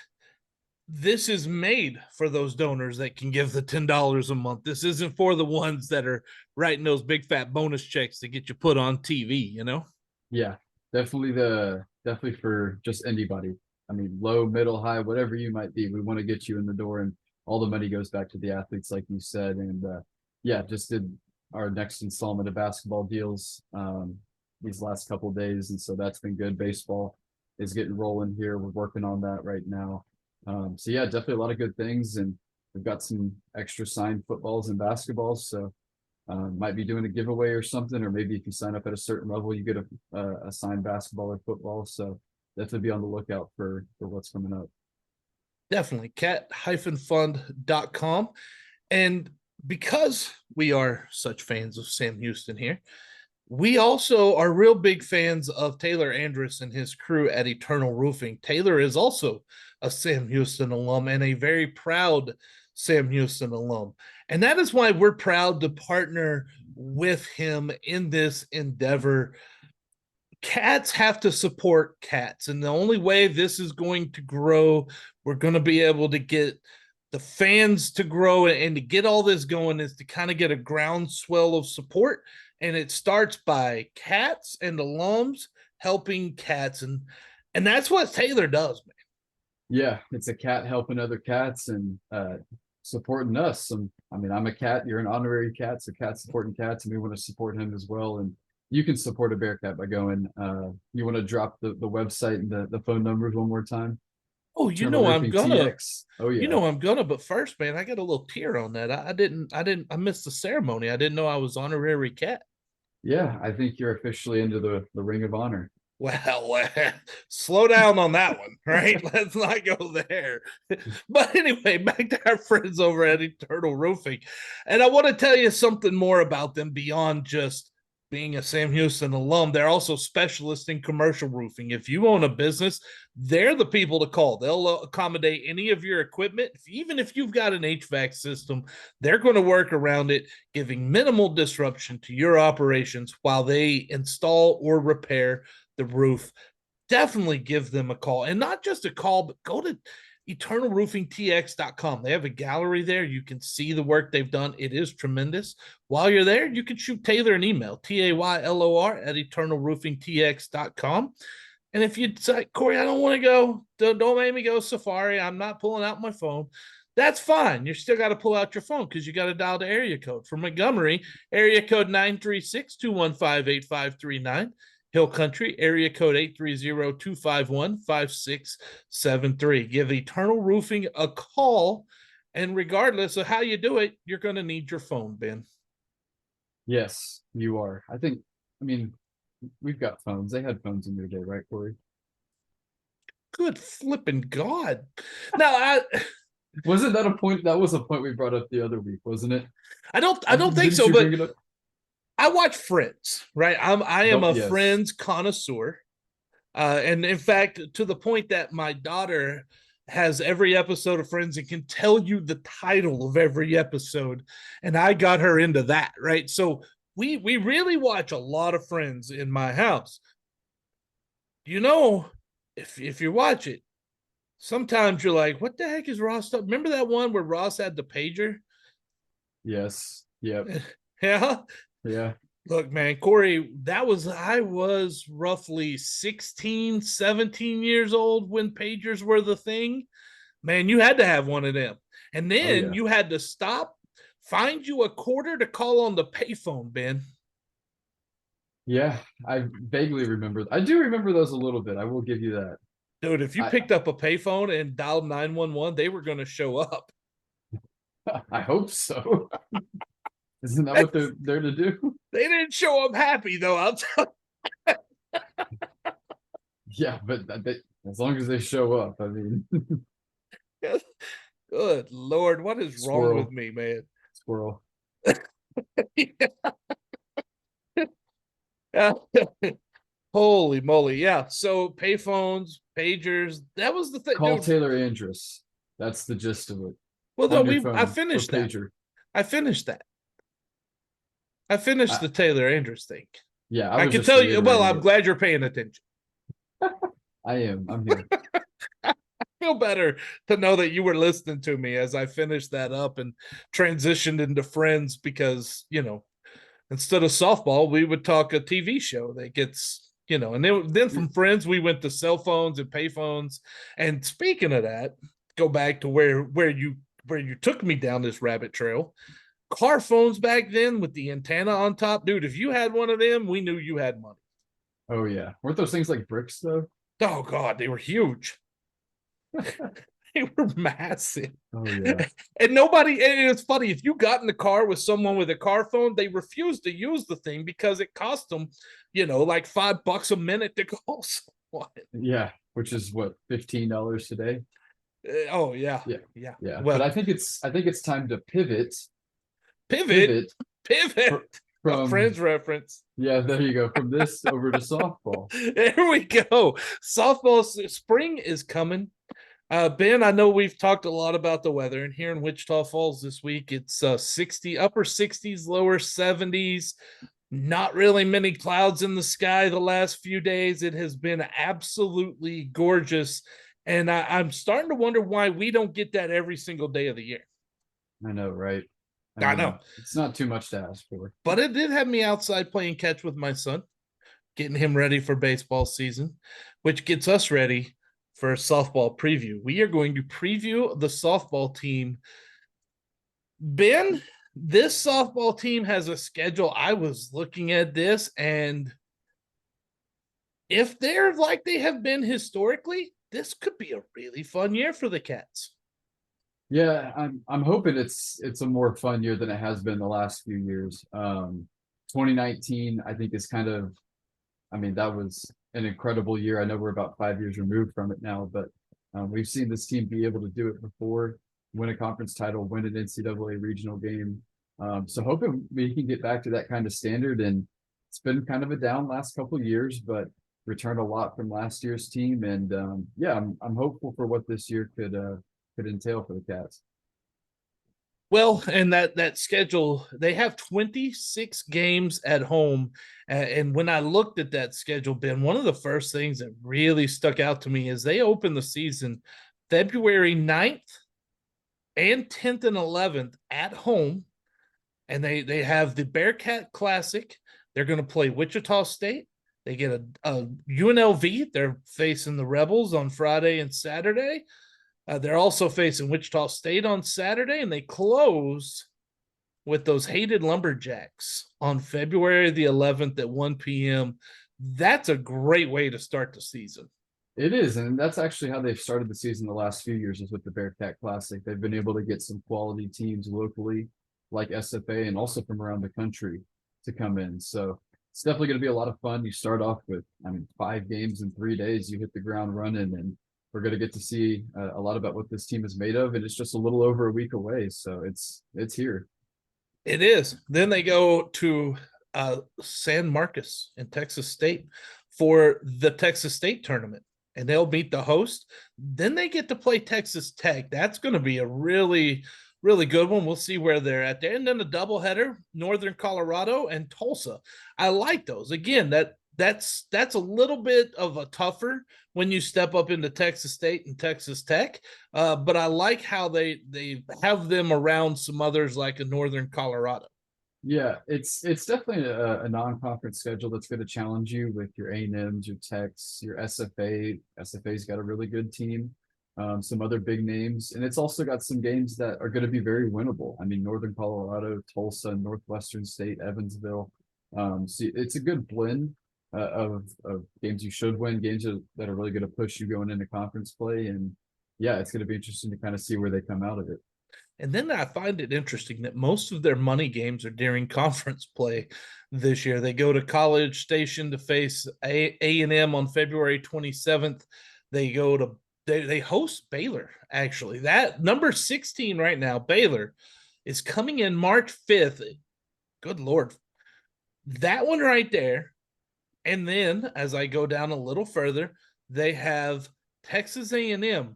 this is made for those donors that can give the $10 a month. This isn't for the ones that are writing those big fat bonus checks to get you put on TV, you know? Yeah, definitely for just anybody. I mean, low, middle, high, whatever you might be, we want to get you in the door, and all the money goes back to the athletes, like you said. And yeah, just did our next installment of basketball deals these last couple of days, and so that's been good. Baseball is getting rolling here. We're working on that right now. So yeah, definitely a lot of good things, and we've got some extra signed footballs and basketballs, so might be doing a giveaway or something, or maybe if you sign up at a certain level, you get a signed basketball or football. So definitely be on the lookout for what's coming up. Definitely cat-fund.com. And because we are such fans of Sam Houston here, we also are real big fans of Taylor Andrus and his crew at Eternal Roofing. Taylor is also a Sam Houston alum and a very proud Sam Houston alum. And that is why we're proud to partner with him in this endeavor. Cats have to support cats. And the only way this is going to grow, we're going to be able to get the fans to grow and to get all this going is to kind of get a groundswell of support. And it starts by cats and alums helping cats. And that's what Taylor does, man. Yeah, it's a cat helping other cats and supporting us. I mean, I'm a cat, you're an honorary cat, so cat supporting cats, and we want to support him as well. And you can support a Bearcat by going, you want to drop the website and the phone numbers one more time? Oh, you Eternal know I'm Roofing gonna. TX. Oh yeah. You know I'm gonna. But first, man, I got a little tear on that. I missed the ceremony. I didn't know I was honorary cat. Yeah, I think you're officially into the Ring of Honor. Well, slow down on that one, right? Let's not go there. But anyway, back to our friends over at Eternal Roofing. And I want to tell you something more about them beyond just being a Sam Houston alum. They're also specialists in commercial roofing. If you own a business, they're the people to call. They'll accommodate any of your equipment. Even if you've got an HVAC system, they're going to work around it, giving minimal disruption to your operations while they install or repair the roof. Definitely give them a call, and not just a call, but go to eternalroofingtx.com. They have a gallery there. You can see the work they've done. It is tremendous. While you're there, you can shoot Taylor an email, TAYLOR at eternalroofingtx.com. And if you say, Corey, I don't want to go, don't make me go Safari. I'm not pulling out my phone. That's fine. You still got to pull out your phone because you got to dial the area code. For Montgomery, area code 936-215-8539. Hill Country, area code 830-251-5673. Give Eternal Roofing a call, and regardless of how you do it, you're going to need your phone, Ben. Yes, you are. I mean, we've got phones. They had phones in their day, right, Corey? Good flipping God. Now, wasn't that a point? That was a point we brought up the other week, wasn't it? I don't think so, but I watch Friends, right? I am a yes. Friends connoisseur. And in fact, to the point that my daughter has every episode of Friends and can tell you the title of every episode. And I got her into that, right? So we really watch a lot of Friends in my house. You know, if you watch it, sometimes you're like, what the heck is Ross? Remember that one where Ross had the pager? Yes. Yep. Yeah. Yeah. Look, man, Corey, I was roughly 16, 17 years old when pagers were the thing. Man, you had to have one of them. And then you had to stop, find you a quarter to call on the payphone, Ben. Yeah, I vaguely remember. I do remember those a little bit. I will give you that. Dude, if you picked up a payphone and dialed 911, they were going to show up. I hope so. Isn't that what they're there to do? They didn't show up happy, though. I'll tell you. Yeah, but as long as they show up, I mean. Good Lord, what is wrong with me, man? Squirrel. Holy moly. Yeah. So payphones, pagers, that was the thing. Call Taylor Andrus. That's the gist of it. Well, no, I finished that. I finised that. I finished the Taylor Andrus thing. Yeah, I can tell you. Well, I'm glad you're paying attention. I am. I'm here. I feel better to know that you were listening to me as I finished that up and transitioned into Friends because, instead of softball, we would talk a TV show that gets, and then from Friends, we went to cell phones and payphones. And speaking of that, go back to where you took me down this rabbit trail. Car phones back then with the antenna on top, dude, if you had one of them, we knew you had money. Oh yeah. Weren't those things like bricks though? Oh God, they were huge. They were massive. Oh yeah. And nobody, and it's funny, if you got in the car with someone with a car phone, they refused to use the thing because it cost them, like $5 a minute to call someone. Yeah. Which is what, $15 today? Oh yeah. Yeah. Yeah. Yeah. But Well, I think it's time to pivot, pivot, pivot pivot, fr- a from, Friends reference. yeah, there you go. From this over to softball. There we go. Softball spring is coming. Ben, I know we've talked a lot about the weather, and here in Wichita Falls this week, it's 60, upper 60s, lower 70s. Not really many clouds in the sky the last few days. It has been absolutely gorgeous. And I'm starting to wonder why we don't get that every single day of the year. I know, right? I I know. mean, it's not too much to ask for. But it did have me outside playing catch with my son, getting him ready for baseball season, which gets us ready for a softball preview. We are going to preview the softball team. Ben, this softball team has a schedule. I was looking at this, and if they're like they have been historically, this could be a really fun year for the Cats. Yeah, I'm hoping it's a more fun year than it has been the last few years. 2019, I think is kind of, I mean, that was an incredible year. I know we're about 5 years removed from it now, but we've seen this team be able to do it before, win a conference title, win an NCAA regional game. So hoping we can get back to that kind of standard. And it's been kind of a down last couple of years, but returned a lot from last year's team. And yeah, I'm hopeful for what this year could entail for the Cats. Well, and that schedule, they have 26 games at home. And when I looked at that schedule, Ben, one of the first things that really stuck out to me is they open the season February 9th and 10th and 11th at home. And they have the Bearcat Classic. They're going to play Wichita State. They get a UNLV. They're facing the Rebels on Friday and Saturday. They're also facing Wichita State on Saturday, and they close with those hated Lumberjacks on February the 11th at 1 p.m. That's a great way to start the season. It is, and that's actually how they've started the season the last few years is with the Bearcat Classic. They've been able to get some quality teams locally, like SFA, and also from around the country to come in. So it's definitely going to be a lot of fun. You start off with, I mean, 5 games in 3 days. You hit the ground running, and we're going to get to see a lot about what this team is made of. And it's just a little over a week away, so it's here. It is. Then they go to San Marcos in Texas State for the Texas State tournament, and they'll beat the host. Then they get to play Texas Tech. That's going to be a really, really good one. We'll see where they're at there. And then a doubleheader, Northern Colorado and Tulsa. I like those. Again, that's a little bit of a tougher when you step up into Texas State and Texas Tech. But I like how they have them around some others like a Northern Colorado. Yeah, it's definitely a non-conference schedule that's going to challenge you with your A&Ms, your Techs, your SFA. SFA's got a really good team, some other big names, and it's also got some games that are going to be very winnable. I mean, Northern Colorado, Tulsa, Northwestern State, Evansville. So it's a good blend of games you should win, games that are really going to push you going into conference play, and yeah, it's going to be interesting to kind of see where they come out of it. And then I find it interesting that most of their money games are during conference play this year. They go to College Station to face A&M on February 27th. They go to they host Baylor, actually. That number 16 right now, Baylor, is coming in March 5th. Good Lord. That one right there. And then as I go down a little further, they have Texas A&M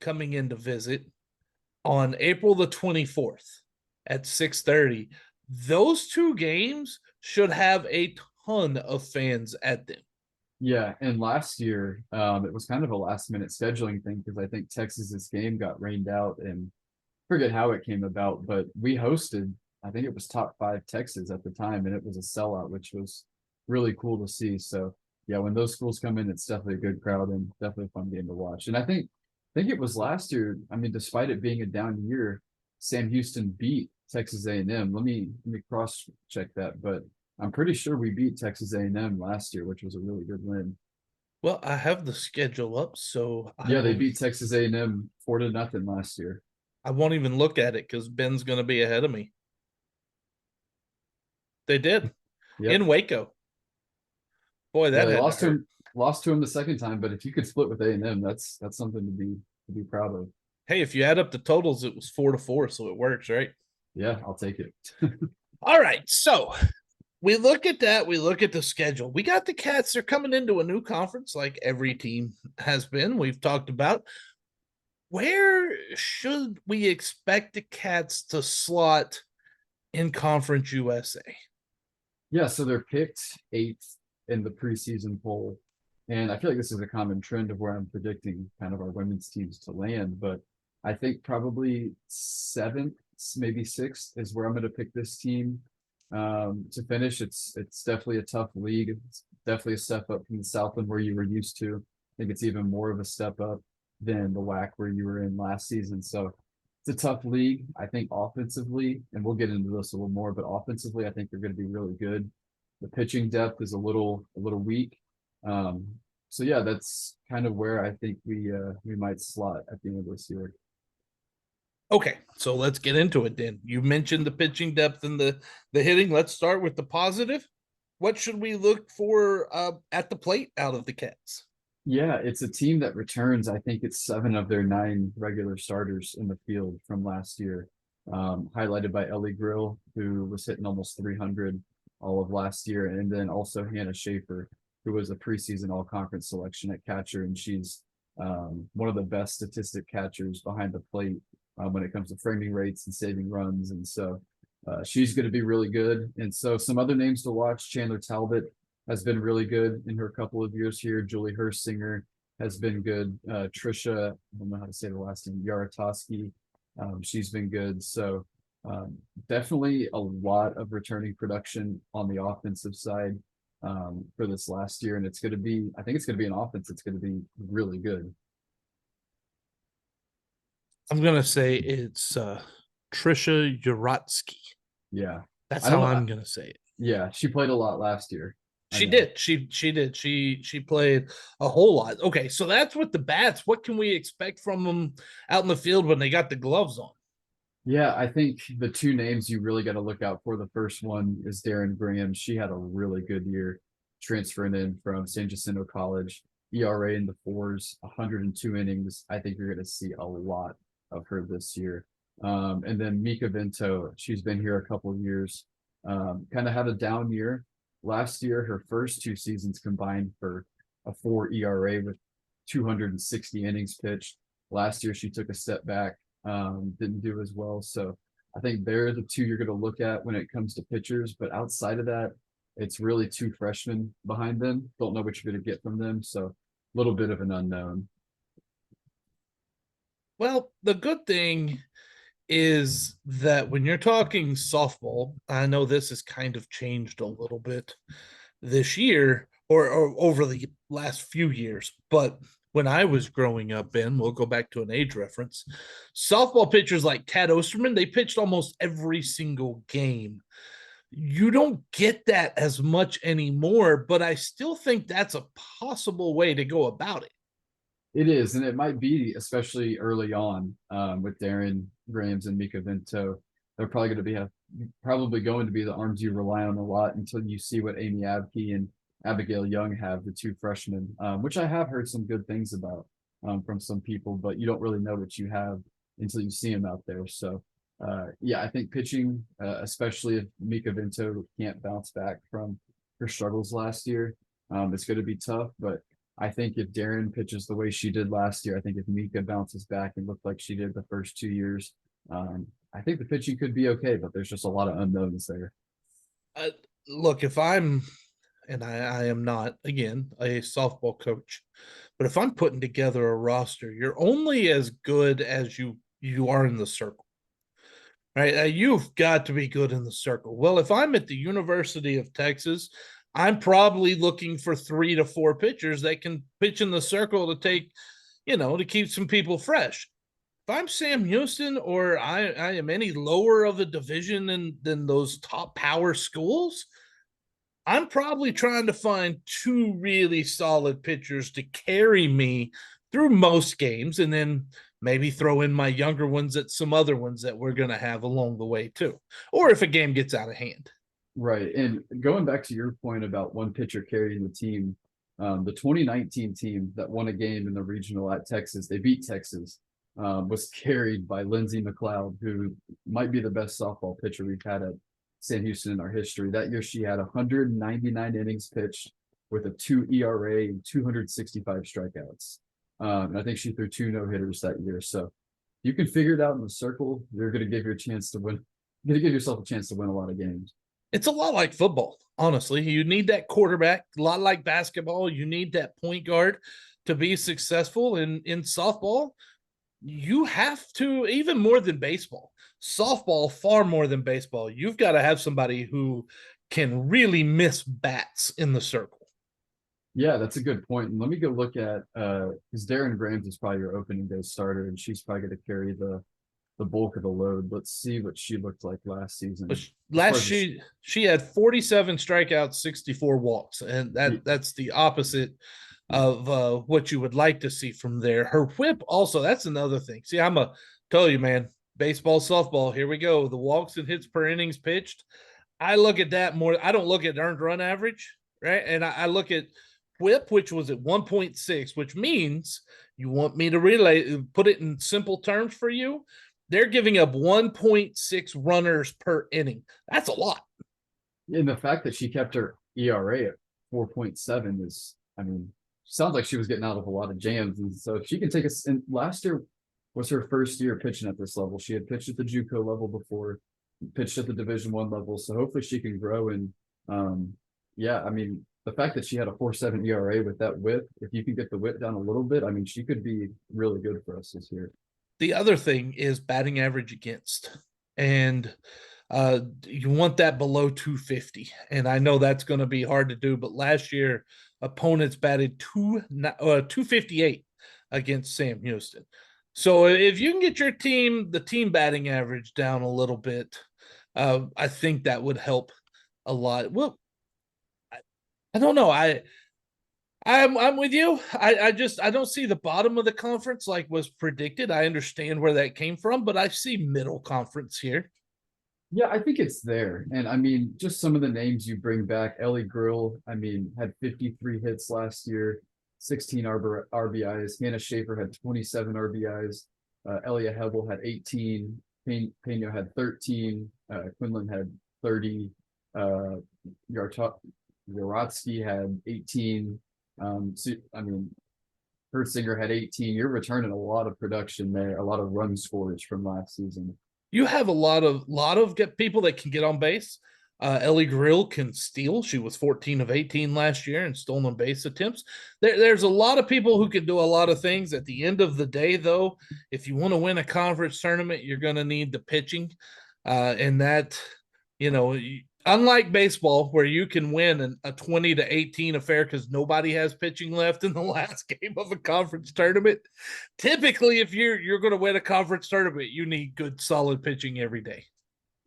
coming in to visit on April the 24th at 6:30. Those two games should have a ton of fans at them. Yeah, and last year, it was kind of a last minute scheduling thing because I think Texas's game got rained out and forget how it came about, but we hosted, I think it was top 5 Texas at the time, and it was a sellout, which was really cool to see. So yeah, when those schools come in, it's definitely a good crowd and definitely a fun game to watch. And I think it was last year. I mean, despite it being a down year, Sam Houston beat Texas A&M. Let me cross check that, but I'm pretty sure we beat Texas A&M last year, which was a really good win. Well, I have the schedule up, so Yeah, they beat Texas A&M 4-0 last year. I won't even look at it because Ben's going to be ahead of me. They did Yep. in Waco. Boy, Yeah, that they had to hurt. lost to him the second time, but if you could split with A&M, that's something to be proud of. Hey, if you add up the totals, it was 4-4, so it works, right? Yeah, I'll take it. All right, so we look at that. We look at the schedule. We got the Cats. They're coming into a new conference, like every team has been. We've talked about. Where should we expect the Cats to slot in Conference USA? Yeah, so they're picked eighth in the preseason poll. And I feel like this is a common trend of where I'm predicting kind of our women's teams to land, but I think probably seventh, maybe sixth is where I'm going to pick this team to finish. It's definitely a tough league. It's definitely a step up from the Southland where you were used to. I think it's even more of a step up than the WAC where you were in last season. So it's a tough league. I think offensively, and we'll get into this a little more, but offensively, I think they're going to be really good. The pitching depth is a little weak. Um, so yeah, that's kind of where I think we might slot at the end of this year. Okay, so let's get into it then. You mentioned the pitching depth and the hitting. Let's start with the positive. What should we look for at the plate out of the Cats? Yeah, it's a team that returns. I think it's 7 of their 9 regular starters in the field from last year, highlighted by Ellie Grill, who was hitting almost 300 all of last year, and then also Hannah Schaefer, who was a preseason all conference selection at catcher, and she's one of the best statistic catchers behind the plate when it comes to framing rates and saving runs. And so she's going to be really good. And so some other names to watch: Chandler Talbot has been really good in her couple of years here. Julie Hursinger has been good. Trisha, I don't know how to say the last name, Yaratoski, she's been good. So definitely a lot of returning production on the offensive side for this last year. And it's going to be, I think it's going to be an offense that's going to be really good. I'm gonna say it's Trisha Uratsky. Yeah. That's I don't how know. I'm gonna say it. Yeah. She played a lot last year. I She know. did. She did. She played a whole lot. Okay, so that's with the bats. What can we expect from them out in the field when they got the gloves on? Yeah, I think the two names you really got to look out for. The first one is Darren Graham. She had a really good year transferring in from San Jacinto College. ERA in the fours, 102 innings. I think you're going to see a lot of her this year. And then Mika Vento, she's been here a couple of years. Kind of had a down year. Last year, her first 2 seasons combined for a 4 ERA with 260 innings pitched. Last year, she took a step back, didn't do as well. So I think they're the two you're going to look at when it comes to pitchers. But outside of that, it's really 2 freshmen behind them. Don't know what you're going to get from them. So a little bit of an unknown. Well, the good thing is that when you're talking softball, I know this has kind of changed a little bit this year or over the last few years, but when I was growing up, Ben, we'll go back to an age reference. Softball pitchers like Tad Osterman, they pitched almost every single game. You don't get that as much anymore, but I still think that's a possible way to go about it. It is, and it might be, especially early on with Darren Grahams and Mika Vento. They're probably going to be the arms you rely on a lot until you see what Amy Abke and Abigail Young have, the 2 freshmen, which I have heard some good things about from some people, but you don't really know what you have until you see them out there. So, yeah, I think pitching, especially if Mika Vento can't bounce back from her struggles last year, it's going to be tough. But I think if Darren pitches the way she did last year, I think if Mika bounces back and looked like she did the first 2 years, I think the pitching could be okay, but there's just a lot of unknowns there. Uh, Look, if I'm, and I am not, again, a softball coach, but if I'm putting together a roster, you're only as good as you are in the circle. Right? You've got to be good in the circle. Well, if I'm at the University of Texas, I'm probably looking for 3 to 4 pitchers that can pitch in the circle to take, to keep some people fresh. If I'm Sam Houston or I am any lower of a division than those top power schools, I'm probably trying to find two really solid pitchers to carry me through most games, and then maybe throw in my younger ones at some other ones that we're going to have along the way too, or if a game gets out of hand. Right. And going back to your point about one pitcher carrying the team, the 2019 team that won a game in the regional at Texas, they beat Texas, was carried by Lindsey McLeod, who might be the best softball pitcher we've had at Sam Houston in our history. That year, she had 199 innings pitched with a 2 ERA and 265 strikeouts. And I think she threw 2 no-hitters that year. So you can figure it out in the circle. You're going to give your chance to win. You're going to give yourself a chance to win a lot of games. It's a lot like football, honestly. You need that quarterback, a lot like basketball. You need that point guard to be successful in softball. You have to, even more than baseball, softball, far more than baseball. You've got to have somebody who can really miss bats in the circle. Yeah, that's a good point. And let me go look at because Darren Grams is probably your opening day starter, and she's probably going to carry the bulk of the load. Let's see what she looked like last season. She had 47 strikeouts, 64 walks, and that's the opposite of what you would like to see from there. Her whip also, that's another thing. See, tell you, man, baseball, softball, here we go. The walks and hits per innings pitched. I look at that more. I don't look at earned run average, right? And I look at whip, which was at 1.6, which means you want me to put it in simple terms for you. They're giving up 1.6 runners per inning. That's a lot. And the fact that she kept her ERA at 4.7 is, I mean, sounds like she was getting out of a lot of jams. And so if she can take us, and last year was her first year pitching at this level. She had pitched at the JUCO level before, pitched at the Division I level. So hopefully she can grow. And yeah, I mean, the fact that she had a 4.7 ERA with that whip, if you can get the whip down a little bit, I mean, she could be really good for us this year. The other thing is batting average against, and you want that below 250. And I know that's going to be hard to do, but last year opponents batted 258 against Sam Houston. So if you can get the team batting average down a little bit, I think that would help a lot. Well, I don't know. I'm with you. I don't see the bottom of the conference like was predicted. I understand where that came from, but I see middle conference here. Yeah, I think it's there. And I mean, just some of the names you bring back. Ellie Grill, I mean, had 53 hits last year, 16 RBIs. Hannah Schaefer had 27 RBIs. Elia Hebel had 18. Pena had 13. Quinlan had 30. Yarotsky had 18. So, I mean, Hertzinger had 18. You're returning a lot of production there, a lot of run scorers from last season. You have a lot of people that can get on base. Ellie Grill can steal. She was 14 of 18 last year in stolen base attempts. There's a lot of people who can do a lot of things. At the end of the day, though, if you want to win a conference tournament, you're going to need the pitching. And that, unlike baseball, where you can win a 20-18 affair because nobody has pitching left in the last game of a conference tournament, typically, if you're going to win a conference tournament, you need good, solid pitching every day.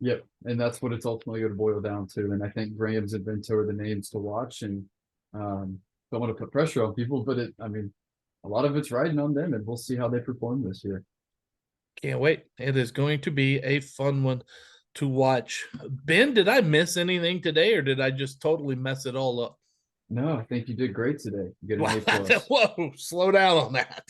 Yep, and that's what it's ultimately going to boil down to. And I think Graham's have been two of the names to watch, and don't want to put pressure on people, but a lot of it's riding on them, and we'll see how they perform this year. Can't wait. It is going to be a fun one to watch. Ben, did I miss anything today, or did I just totally mess it all up? No, I think you did great today. You get an A+. Whoa, slow down on that.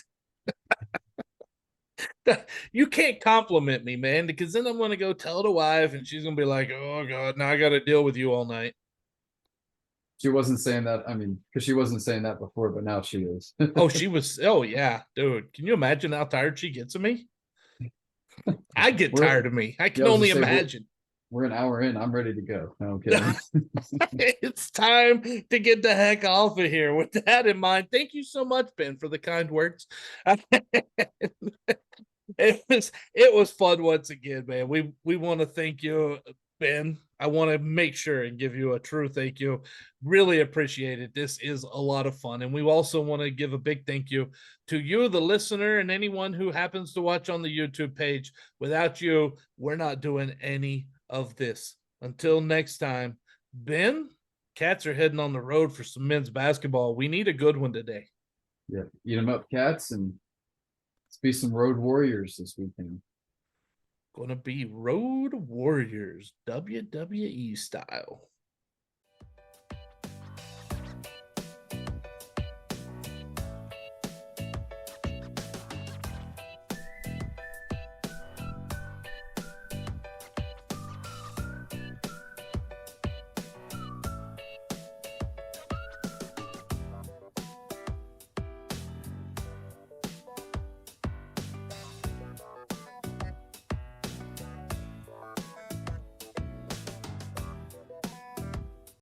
You can't compliment me, man, because then I'm going to go tell the wife, and she's going to be like, "Oh God, now I got to deal with you all night." She wasn't saying that. I mean, because she wasn't saying that before, but now she is. Oh, she was. Oh yeah, dude. Can you imagine how tired she gets of me? I get tired of me. I can only imagine. We're an hour in. I'm ready to go. No, I'm kidding. It's time to get the heck off of here. With that in mind, thank you so much, Ben, for the kind words. It was fun once again, man. We want to thank you, Ben. I want to make sure and give you a true thank you. Really appreciate it. This is a lot of fun. And we also want to give a big thank you to you, the listener, and anyone who happens to watch on the YouTube page. Without you, we're not doing any of this. Until next time, Ben, Cats are heading on the road for some men's basketball. We need a good one today. Yeah, eat them up, Cats, and let's be some road warriors this weekend. Gonna be Road Warriors, WWE style.